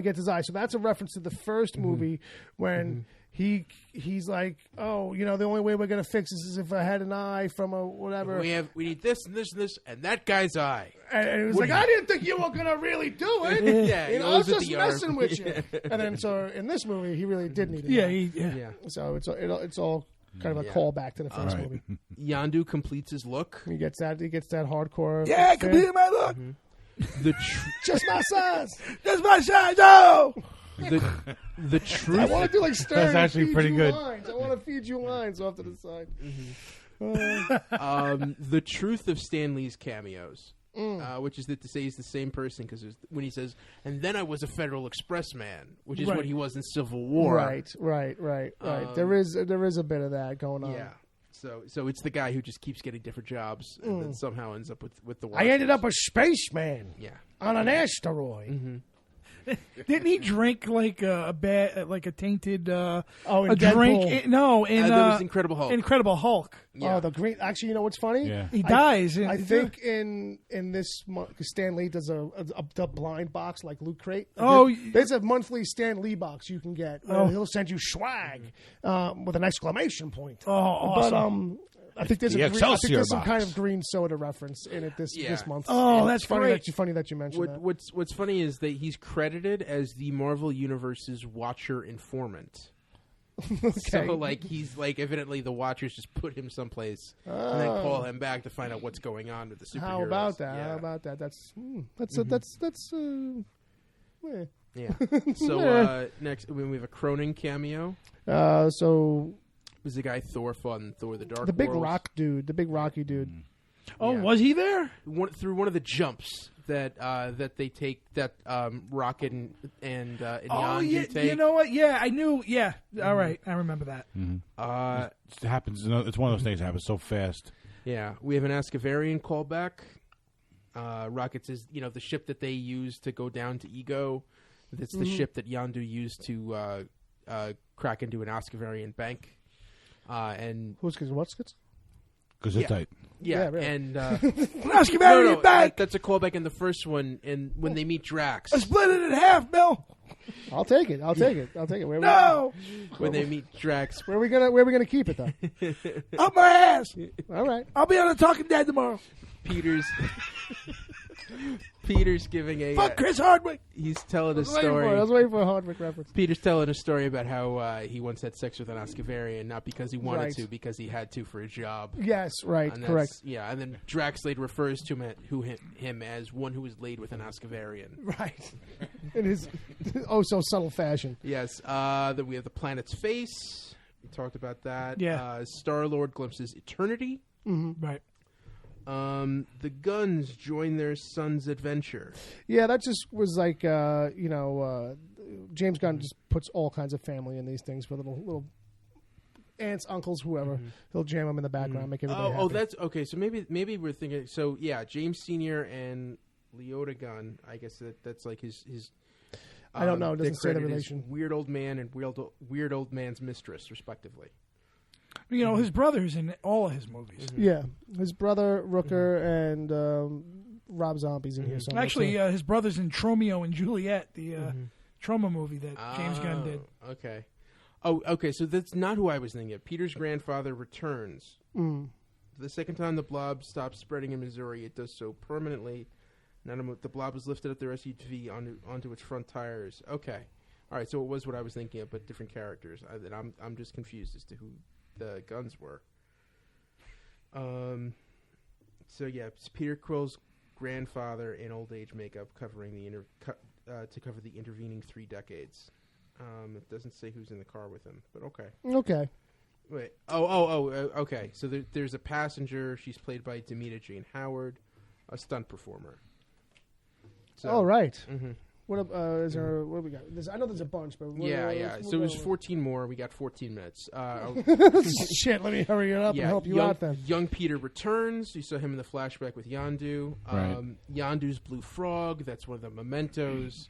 that's a reference to the first movie when he's like, oh, the only way we're going to fix this is if I had an eye from a whatever. We need this and this and this and that guy's eye. And he was like, I didn't think you were going to really do it. Yeah, I was just messing with you. And then so in this movie, he really did need it. Yeah. So it's all kind of a callback to the first movie. Yandu completes his look. He gets that hardcore. Yeah, I completed my look. Just my size. Just my size. Oh. The truth. I want to do like Stern. That's actually pretty good. Lines. I want to feed you lines off to the side. The truth of Stan Lee's cameos, which is that to say he's the same person because when he says, "And then I was a Federal Express man," which is what he was in Civil War. Right. There is a bit of that going on. Yeah. So it's the guy who just keeps getting different jobs and then somehow ends up with the. I ended up a spaceman. Yeah. On an asteroid. Didn't he drink like a tainted a drink? That was Incredible Hulk. Incredible Hulk. Yeah. Oh, the green. Actually, you know what's funny? Yeah. He dies. I think in this month, because Stan Lee does a blind box like Loot Crate. There's a monthly Stan Lee box you can get. He'll send you swag with an exclamation point. Oh, awesome. But I think there's some kind of green soda reference in it this month. Oh, that's funny. Funny that you mentioned that. What's funny is that he's credited as the Marvel Universe's Watcher informant. Okay. So he's evidently the Watchers just put him someplace and then call him back to find out what's going on with the superheroes. How about that? Yeah. How about that? That's yeah. So next we have a Cronin cameo. So was the guy Thor fought in Thor: The Dark World. The big rock dude, the big rocky dude. Oh, was he there? Through one of the jumps that they take, that Rocket and Yondu take. You know what? Yeah, I knew. Yeah, all right, I remember that. Mm-hmm. It happens. It's one of those things that happens so fast. Yeah, we have an Ascavarian callback. Rocket says, the ship that they used to go down to Ego. That's the ship that Yondu used to crack into an Ascavarian bank. And what's Gesundheit. Yeah, really. and Ascavarian bank. That's a callback in the first one, and when they meet Drax. I split it in half, Bill. I'll take it. When they meet Drax, where are we gonna keep it though? Up my ass. All right. I'll be on the Talking Dead tomorrow. Peter's giving a fuck Chris Hardwick. He's telling a story. I was waiting for a Hardwick reference. Peter's telling a story about how he once had sex with an Ascavarian, not because he wanted to, because he had to for a job. Yes, right, correct. Yeah, and then Drax later refers to him as one who was laid with an Ascavarian. Right. In his so subtle fashion. Yes. Then we have the planet's face. We talked about that. Yeah. Star-Lord glimpses eternity. Mm-hmm. Right. The Guns join their son's adventure. Yeah, that just was like, James Gunn just puts all kinds of family in these things for little aunts, uncles, whoever. Mm-hmm. He'll jam them in the background, make everybody happy. Oh, that's okay. So maybe we're thinking. So yeah, James Sr. and Leota Gunn. I guess that's like his. I don't know. It doesn't say the relation. Weird old man and weird old man's mistress, respectively. His brother's in all of his movies. Mm-hmm. Yeah, his brother Rooker and Rob Zombie's in here. Somewhere. Actually, his brother's in Tromeo and Juliet, the Troma movie that James Gunn did. Okay. Oh, okay. So that's not who I was thinking of. Peter's grandfather returns. Mm. The second time the blob stops spreading in Missouri, it does so permanently. The blob was lifted up their SUV onto its front tires. Okay. All right. So it was what I was thinking of, but different characters. I'm just confused as to who the Guns were. So yeah, it's Peter Quill's grandfather in old age makeup, covering to cover the intervening 3 decades. It doesn't say who's in the car with him, but okay. Okay. Wait. Okay. So there's a passenger. She's played by Demita Jane Howard, a stunt performer. So, all right. Mm-hmm. What is there? What do we got? I know there's a bunch, but yeah. So there's 14 more. We got 14 minutes. Shit, let me hurry it up and help you out then. Young Peter returns. You saw him in the flashback with Yondu. Right. Yondu's blue frog. That's one of the mementos.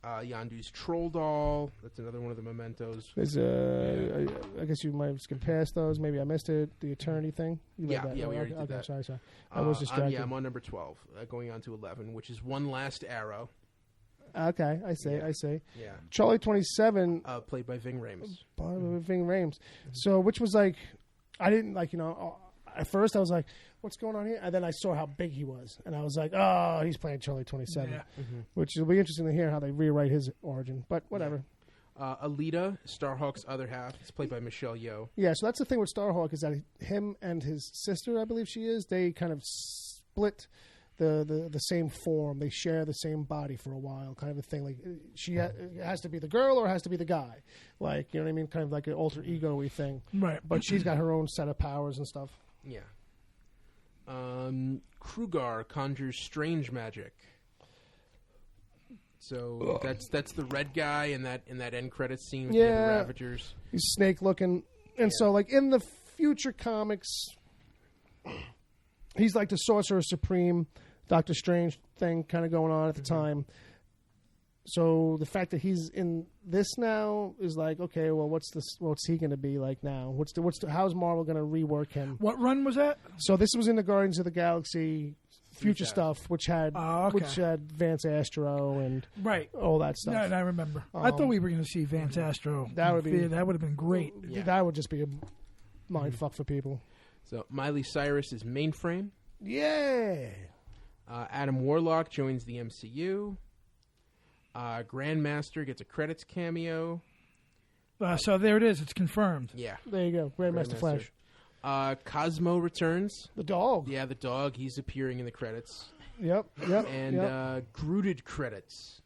Yondu's troll doll. That's another one of the mementos. There's I guess you might have skipped past those. Maybe I missed it. The eternity thing. We already did that. Sorry. I was distracted. I'm on number 12, going on to 11, which is One Last Arrow. Okay, I see. Yeah. Charlie 27. Played by Ving Rhames. Ving Rhames. So, which was like, I didn't like, at first I was like, what's going on here? And then I saw how big he was. And I was like, oh, he's playing Charlie 27. Yeah. Mm-hmm. Which will be interesting to hear how they rewrite his origin. But whatever. Alita, Starhawk's other half, is played by Michelle Yeoh. Yeah, so that's the thing with Starhawk is that him and his sister, I believe she is, they kind of split the same form. They share the same body for a while, kind of a thing. Like it has to be the girl or it has to be the guy. Like, you know what I mean? Kind of like an alter ego-y thing. Right. But she's got her own set of powers and stuff. Yeah. Krugar conjures strange magic. So that's the red guy in that end credits scene with the Ravagers. He's snake looking, and so like in the future comics, he's like the Sorcerer Supreme, Doctor Strange thing kind of going on at the time. So the fact that he's in this now is like, okay, well, what's he going to be like now? How's Marvel going to rework him? What run was that? So this was in the Guardians of the Galaxy future stuff, which had Vance Astro and all that stuff. No, I remember. I thought we were going to see Vance Astro. That would have been great. Yeah. That would just be a mind fuck for people. So Miley Cyrus is Mainframe. Yeah. Adam Warlock joins the MCU. Grandmaster gets a credits cameo. So there it is. It's confirmed. Yeah. There you go. Grandmaster Flash. Cosmo returns. The dog. Yeah, the dog. He's appearing in the credits. Yep. And Grooted credits.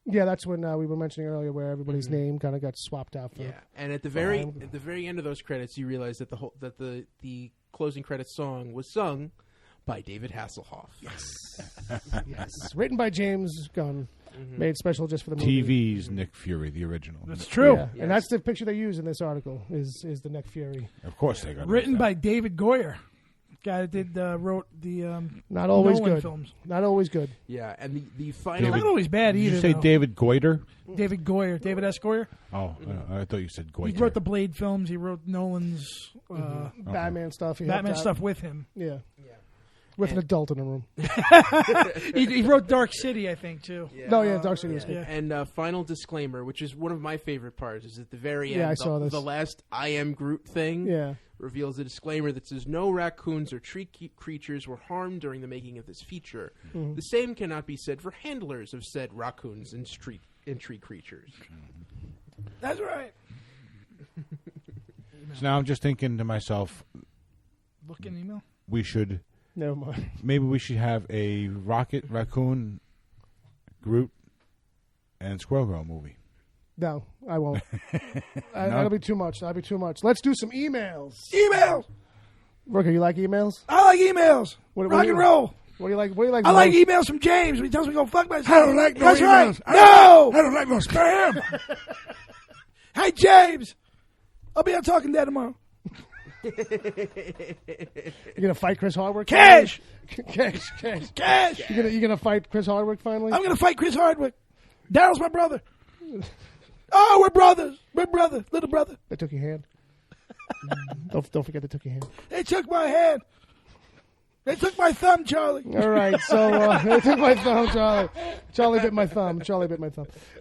Yeah, that's when we were mentioning earlier where everybody's name kind of got swapped out. And at the very end of those credits, you realize that the closing credits song was sung by David Hasselhoff. Yes. Yes. Written by James Gunn. Made special just for the movie. TV's Nick Fury, the original. That's true. Yeah. Yes. And that's the picture they use in this article is the Nick Fury. Of course they got written by David Goyer. Guy that wrote the not always Nolan good films. Not always good. Yeah, and the final... Not always bad either. Did you say though. David Goiter? David Goyer. David S. Goyer? Oh, I thought you said Goiter. He wrote the Blade films. He wrote Nolan's Batman stuff. Batman stuff with him. Yeah. With an adult in the room. he wrote Dark City, I think, too. Yeah. No, yeah, Dark City was good. And final disclaimer, which is one of my favorite parts, is at the very end. Yeah, I saw this. The last I Am Groot thing reveals a disclaimer that says no raccoons or tree creatures were harmed during the making of this feature. The same cannot be said for handlers of said raccoons and tree creatures. That's right. So now I'm just thinking to myself, look in email. We should... Never mind. Maybe we should have a Rocket Raccoon, Groot, and Squirrel Girl movie. No, I won't. That'll be too much. That'll be too much. Let's do some emails. Emails! Rooker, you like emails? I like emails. Rock and roll. What do you like? What do you like? I like emails from James when he tells me to go fuck myself. I don't like no That's emails. Right. No! I don't like no spam. Hey, James! I'll be on Talking Dead tomorrow. You gonna fight Chris Hardwick? Cash! Cash! You gonna fight Chris Hardwick finally? I'm gonna fight Chris Hardwick. Daryl's my brother. Oh, we're brothers. We're brother, little brother. They took your hand. Don't forget they took your hand. They took my hand. They took my thumb, Charlie. All right, so they took my thumb, Charlie. Charlie bit my thumb.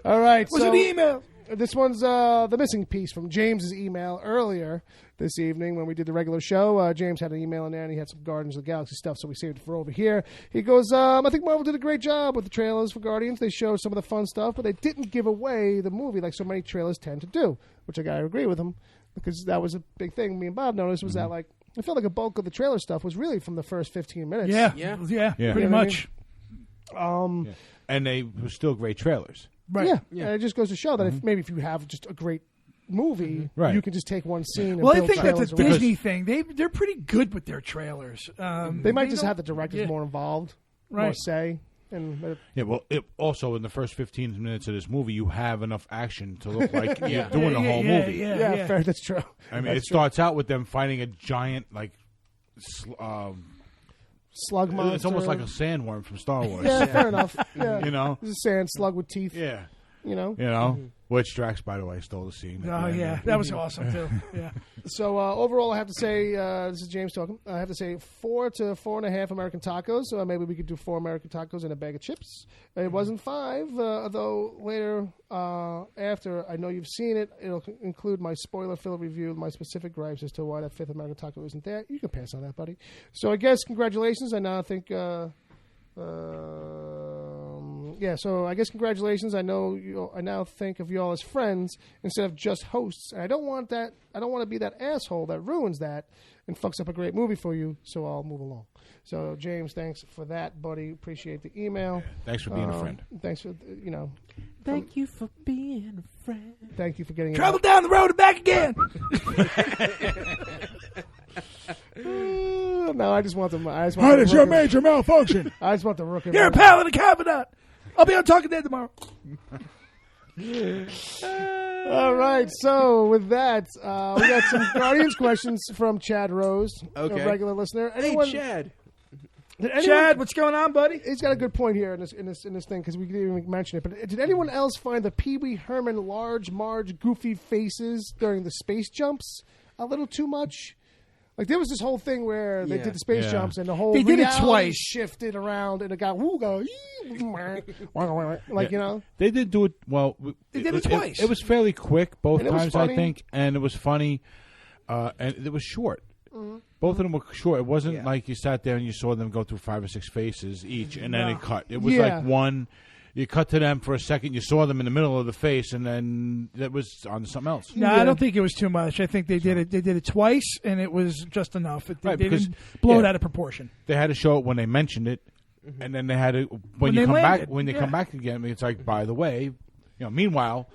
All right, What's in the email? This one's the missing piece from James's email earlier this evening when we did the regular show. James had an email in there, and he had some Guardians of the Galaxy stuff, so we saved it for over here. He goes, I think Marvel did a great job with the trailers for Guardians. They showed some of the fun stuff, but they didn't give away the movie like so many trailers tend to do, which I got to agree with him, because that was a big thing me and Bob noticed, was that, like, I felt like a bulk of the trailer stuff was really from the first 15 minutes. Yeah, pretty much. And they were still great trailers. Right. Yeah. And it just goes to show that if you have just a great movie, you can just take one scene and build I think that's a around. Disney thing. They're pretty good with their trailers. They might just have the directors more involved, more say. And also in the first 15 minutes of this movie, you have enough action to look like you're doing the whole movie. Yeah, fair, that's true. I mean, it starts out with them fighting a giant, like, slug monster. It's almost like a sandworm from Star Wars. Yeah, fair enough. Yeah. You know? It's a sand slug with teeth. Yeah. You know? Which Drax, by the way, stole the scene. Oh, yeah. That was awesome, too. Yeah. So, overall, I have to say, this is James talking, I have to say 4 to 4.5 American tacos. So maybe we could do 4 American tacos and a bag of chips. It wasn't 5, though later, after, I know you've seen it, it'll include my spoiler-filled review, my specific gripes as to why that 5th American taco isn't there. You can pass on that, buddy. So I guess congratulations. I now think... so I guess congratulations. I know I now think of you all as friends instead of just hosts. And I don't want that. I don't want to be that asshole that ruins that and fucks up a great movie for you. So I'll move along. So James, thanks for that, buddy. Appreciate the email. Thanks for being a friend. Thanks for Thank you for being a friend. Thank you for getting travel down the road and back again. No, I just want them. What is your major malfunction? I just want the Rooker. You're a pal and a confidant. I'll be on Talking Dead tomorrow. All right, so with that, we got some Guardians questions from Chad Rose, a regular listener. Hey, Chad. Chad, what's going on, buddy? He's got a good point here in this thing because we didn't even mention it. But did anyone else find the Pee Wee Herman large Marge goofy faces during the space jumps a little too much? Like there was this whole thing where they did the space jumps and the whole they did it twice, shifted around and it got like you know they did do it well. They did it twice. It was fairly quick both times, I funny. think, and it was funny, and it was short. Mm-hmm. Both of them were short. It wasn't like you sat there and you saw them go through 5 or 6 faces each, and then it cut. It was like one. You cut to them for a second. You saw them in the middle of the face, and then that was on something else. No, I don't think it was too much. I think they did it. They did it twice, and it was just enough. They didn't blow it out of proportion. They had to show it when they mentioned it, and then they had to when you come back. When they come back again, it's like, by the way, Meanwhile,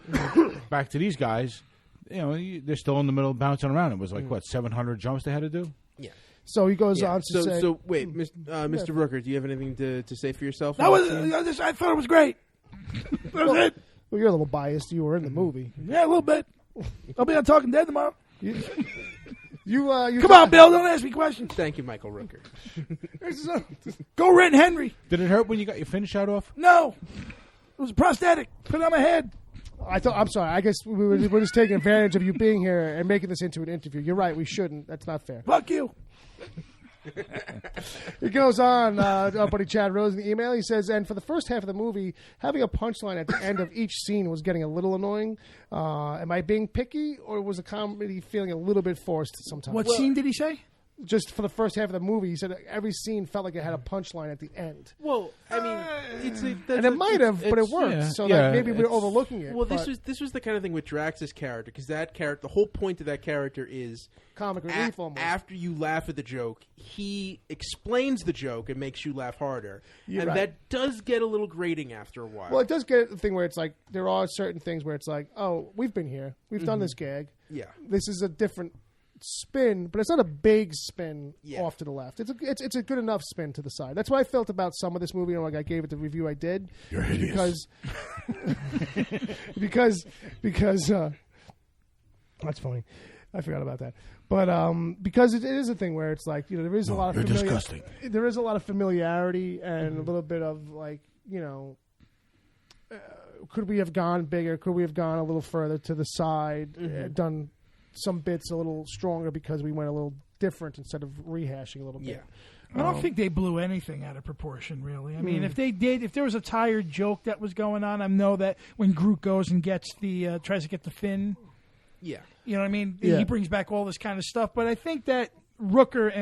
back to these guys. They're still in the middle of bouncing around. It was like 700 jumps they had to do. Yeah. So he goes on to say. So wait, Mr. Rooker, do you have anything to say for yourself? I thought it was great. That was it. Well, you're a little biased. You were in the movie. Yeah, a little bit. I'll be on Talking Dead tomorrow. You Come on, Bill. Don't ask me questions. Thank you, Michael Rooker. Go Red Henry. Did it hurt when you got your fin shot off? No. It was a prosthetic. Put it on my head. I'm sorry. I guess we're just taking advantage of you being here and making this into an interview. You're right. We shouldn't. That's not fair. Fuck you. He goes on, our buddy Chad Rose in the email. He says, and for the first half of the movie, having a punchline at the end of each scene was getting a little annoying. Am I being picky, or was the comedy feeling a little bit forced sometimes? What scene did he say? Just for the first half of the movie, he said every scene felt like it had a punchline at the end. Well, I mean, it might have, but it worked. Yeah, so like maybe we're overlooking it. Well, this was the kind of thing with Drax's character, because the whole point of that character is comic relief. Almost after you laugh at the joke, he explains the joke and makes you laugh harder, that does get a little grating after a while. Well, it does get the thing where it's like there are certain things where it's like, oh, we've been here, we've done this gag. Yeah, this is a different spin, but it's not a big spin off to the left. It's a good enough spin to the side. That's what I felt about some of this movie. Like I gave it the review I did. You're hideous. Because that's funny. I forgot about that. But because it is a thing where it's like there is a lot of disgusting. There is a lot of familiarity and a little bit of like could we have gone bigger? Could we have gone a little further to the side? Done some bits a little stronger because we went a little different instead of rehashing a little bit. I don't think they blew anything out of proportion, really. I mean, if there was a tired joke that was going on, I know that when Groot goes and tries to get the fin. Yeah. You know what I mean? Yeah. He brings back all this kind of stuff. But I think that Rooker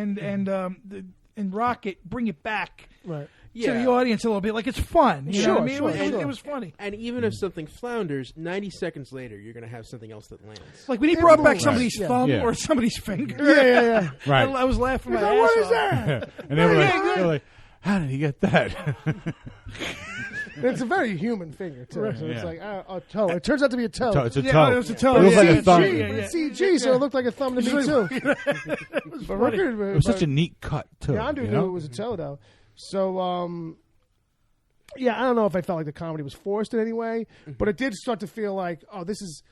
and Rocket bring it back. Right. To the audience a little bit. Like, it's fun. You know what I mean? It was funny. And even if something flounders, 90 seconds later, you're going to have something else that lands. Like when he brought back somebody's thumb or somebody's finger. Yeah. Right. I was laughing my ass off. What is that? And they were like, how did he get that? It's a very human finger, too. Right. So it's like a toe. It turns out to be a toe. It's a toe. It's a toe. It looks like a thumb. CG, so it looked like a thumb to me, too. It was such a neat cut, too. Yeah, Andrew knew it was a toe, though. So, I don't know if I felt like the comedy was forced in any way, but it did start to feel like, oh, this is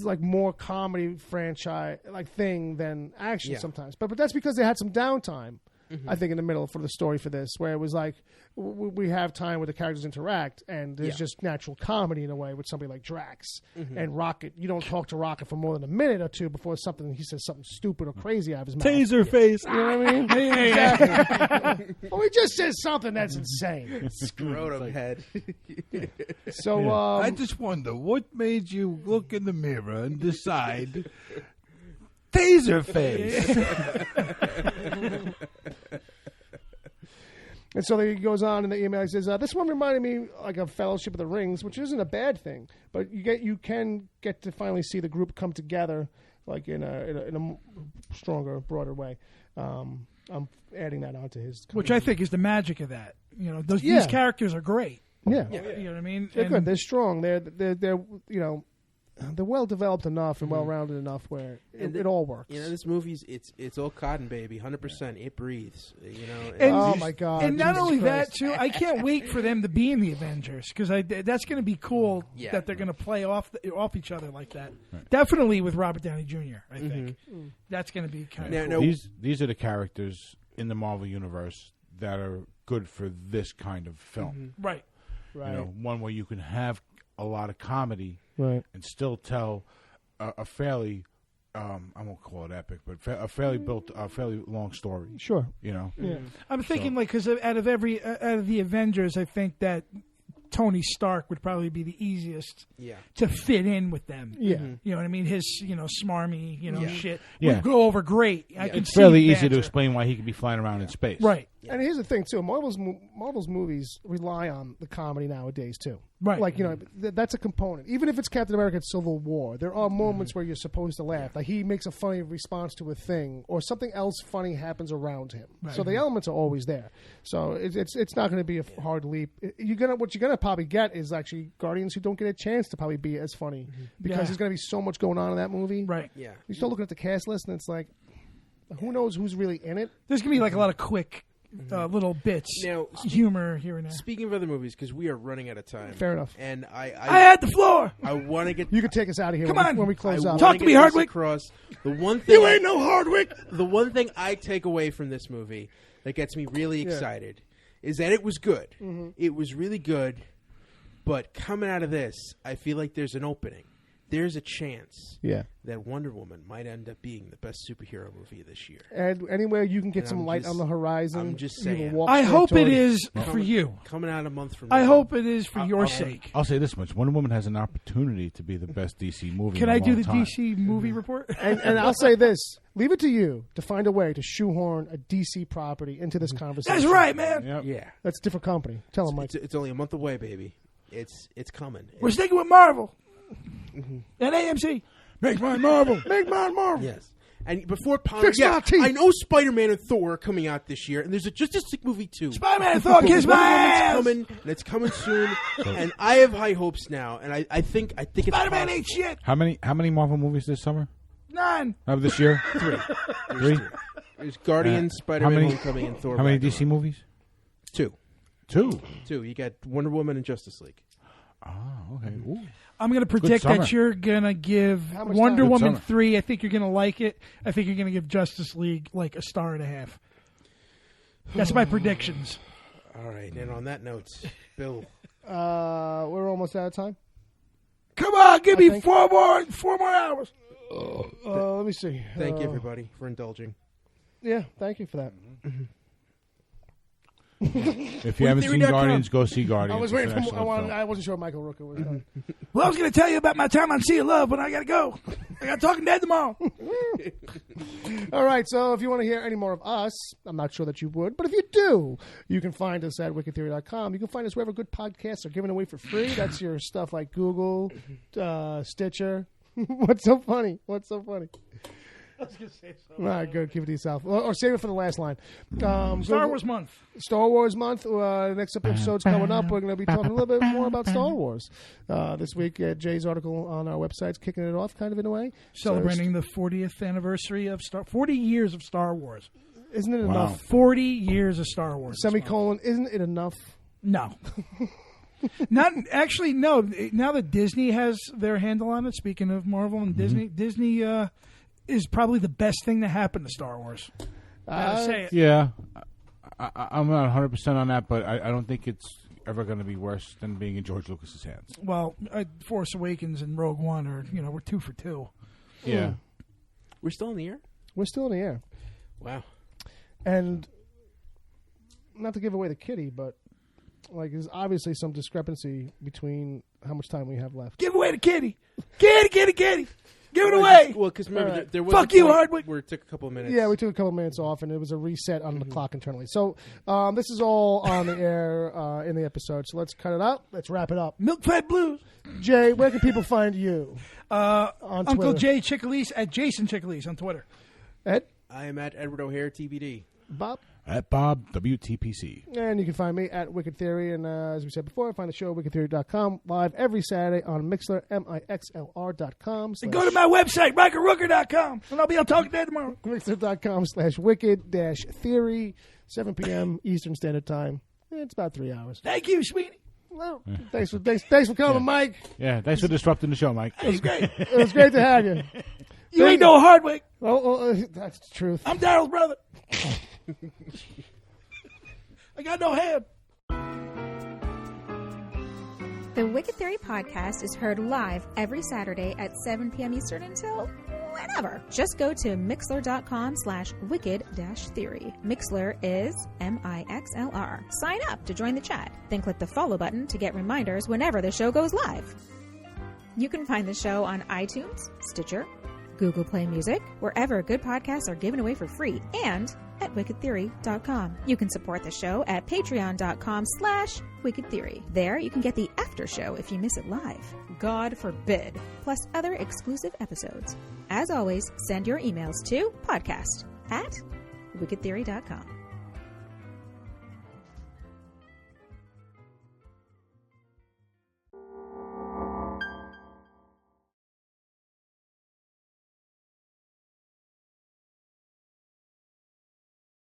like more comedy franchise like thing than action sometimes. But that's because they had some downtime, I think, in the middle for the story for this, where it was like we have time where the characters interact, and there's just natural comedy in a way with somebody like Drax and Rocket. You don't talk to Rocket for more than a minute or two before he says something stupid or crazy out of his mouth. Taser face. You know what I mean? Exactly. Well, he just says something that's insane. Scrotum head. So I just wonder, what made you look in the mirror and decide Taser face? And so he goes on in the email. He says, "This one reminded me like of Fellowship of the Rings, which isn't a bad thing, but you can get to finally see the group come together, like in a stronger, broader way." I'm adding that onto his, which I think is the magic of that. These characters are great. Yeah, you know what I mean. They're good. They're strong. They're they're well developed enough and well rounded enough where it all works. This movie's it's all cotton, baby, 100%. It breathes. Oh my God! And not Jesus only Christ. that, too, I can't wait for them to be in the Avengers because that's going to be cool that they're going to play off each other like that. Right. Definitely with Robert Downey Jr. I think that's going to be kind of cool. These are the characters in the Marvel universe that are good for this kind of film. Right. Right. You know, one where you can have a lot of comedy Right. and still tell a fairly, I won't call it epic, but a fairly long story. Sure. You know. Yeah. I'm thinking because out of the Avengers, I think that Tony Stark would probably be the easiest to fit in with them. Yeah. You know what I mean? His, smarmy, shit would go over great. I can It's see fairly the easy to banter. explain why he could be flying around in space. Right. And here's the thing too: Marvel's movies rely on the comedy nowadays too. Right. Like that's a component. Even if it's Captain America: Civil War, there are moments where you're supposed to laugh. Like he makes a funny response to a thing, or something else funny happens around him. Right. So the elements are always there. So it's not going to be a hard leap. What you're gonna probably get is actually Guardians who don't get a chance to probably be as funny because there's going to be so much going on in that movie. Right. Yeah. You start looking at the cast list, and it's like, who knows who's really in it? There's going to be like a lot of quick little bits, Now, humor here and there. Speaking of other movies, because we are running out of time. Fair enough. And I had the floor. I want to get. You can take us out of here when we close out. Talk to me, Hardwick. Across. The one thing You ain't no Hardwick. The one thing I take away from this movie that gets me really excited is that it was good. It was really good, but coming out of this, I feel like there's an opening. There's a chance that Wonder Woman might end up being the best superhero movie this year. And anywhere you can get some light on the horizon. I'm just you will saying. walk I straight hope toward it is for you. Coming out a month from now. I hope it is for your sake. I'll say this much: Wonder Woman has an opportunity to be the best DC movie. Can in a I do long the time. DC movie report? And I'll say this: leave it to you to find a way to shoehorn a DC property into this conversation. That's right, man. Yep. Yeah. That's a different company. Tell them, Mike. It's only a month away, baby. It's coming. We're sticking with Marvel and AMC. Make mine Marvel. Make mine Marvel. Yes. And before Fix my teeth. I know Spider-Man and Thor are coming out this year, and there's a Justice League movie too. Spider-Man and Thor, kiss my ass. Coming, and it's coming soon. And I have high hopes now, and I think it's Spider-Man possible. ain't shit. How many Marvel movies this summer? 9. Of this year? Three. There's Guardians, Spider-Man, how many- Homecoming, and Thor. How many Ragnarok. DC movies? 2. 2. You got Wonder Woman and Justice League. Oh, okay. Ooh. I'm going to predict summer. that you're going to give How much Wonder time? Good Woman summer. 3. I think you're going to like it. I think you're going to give Justice League like a 1.5 stars. That's my predictions. All right, and on that note, Bill. We're almost out of time. Come on, give me think- 4 more hours. Let me see. Thank you, everybody, for indulging. Yeah, thank you for that. If you haven't seen Theory.com. Guardians, go see Guardians. I was It's waiting an for. excellent film. I wasn't sure Michael Rooker was done. Well, I was going to tell you about my time on Sea of Love, but I got to go. I got Talking Dead tomorrow. All right, so if you want to hear any more of us, I'm not sure that you would, but if you do, you can find us at wickedtheory.com. You can find us wherever good podcasts are given away for free. That's your stuff like Google, Stitcher. What's so funny? I was going to say something. All right, good. Keep it to yourself. Or save it for the last line. Star Wars month. Star Wars month. Next episode's coming up. We're going to be talking a little bit more about Star Wars. This week, Jay's article on our website's kicking it off kind of in a way. Celebrating the 40th anniversary of 40 years of Star Wars. Isn't it Wow. enough? 40 years of Star Wars. Semicolon, isn't it enough? No. Not actually. No. Now that Disney has their handle on it, speaking of Marvel and Disney is probably the best thing to happen to Star Wars. Gotta say it. Yeah. I'm not 100% on that, but I don't think it's ever going to be worse than being in George Lucas's hands. Well, Force Awakens and Rogue One are we're 2 for 2. Yeah. We're still in the air? We're still in the air. Wow. And not to give away the kitty, but like there's obviously some discrepancy between how much time we have left. Give away the kitty. Kitty. Give it away. Well, because remember, All right. there was Fuck a you, point Hardwick. where it took a couple of minutes. Yeah, we took a couple minutes off, and it was a reset on the clock internally. So this is all on the air in the episode. So let's cut it out. Let's wrap it up. Milk Fed Blues. Jay, where can people find you? On Uncle Twitter. Jay Chickalese at Jason Chickalese on Twitter. Ed, I am at Edward O'Hare, TBD. Bob, At Bob WTPC. and you can find me at Wicked Theory. And as we said before, find the show at wickedtheory.com live every Saturday on Mixlr, mixlr.com. And go to my website, MichaelRooker.com, and I'll be on Talking Dead tomorrow. Mixlr.com/wicked-theory, 7 p.m. Eastern Standard Time. It's about 3 hours. Thank you, Sweeney. Well, thanks for coming, Mike. Yeah, thanks for disrupting the show, Mike. That was great. It was great to have you. You ain't no Hardwick. Oh, that's the truth. I'm Daryl's brother. I got no head. The Wicked Theory podcast is heard live every Saturday at 7 p.m. Eastern until whenever. Just go to mixler.com/wicked-theory. Mixler is MIXLR. Sign up to join the chat. Then click the follow button to get reminders whenever the show goes live. You can find the show on iTunes, Stitcher, Google Play Music, wherever good podcasts are given away for free, and at wickedtheory.com. You can support the show at patreon.com/wickedtheory. There you can get the after show if you miss it live. God forbid. Plus other exclusive episodes. As always, send your emails to podcast@wickedtheory.com.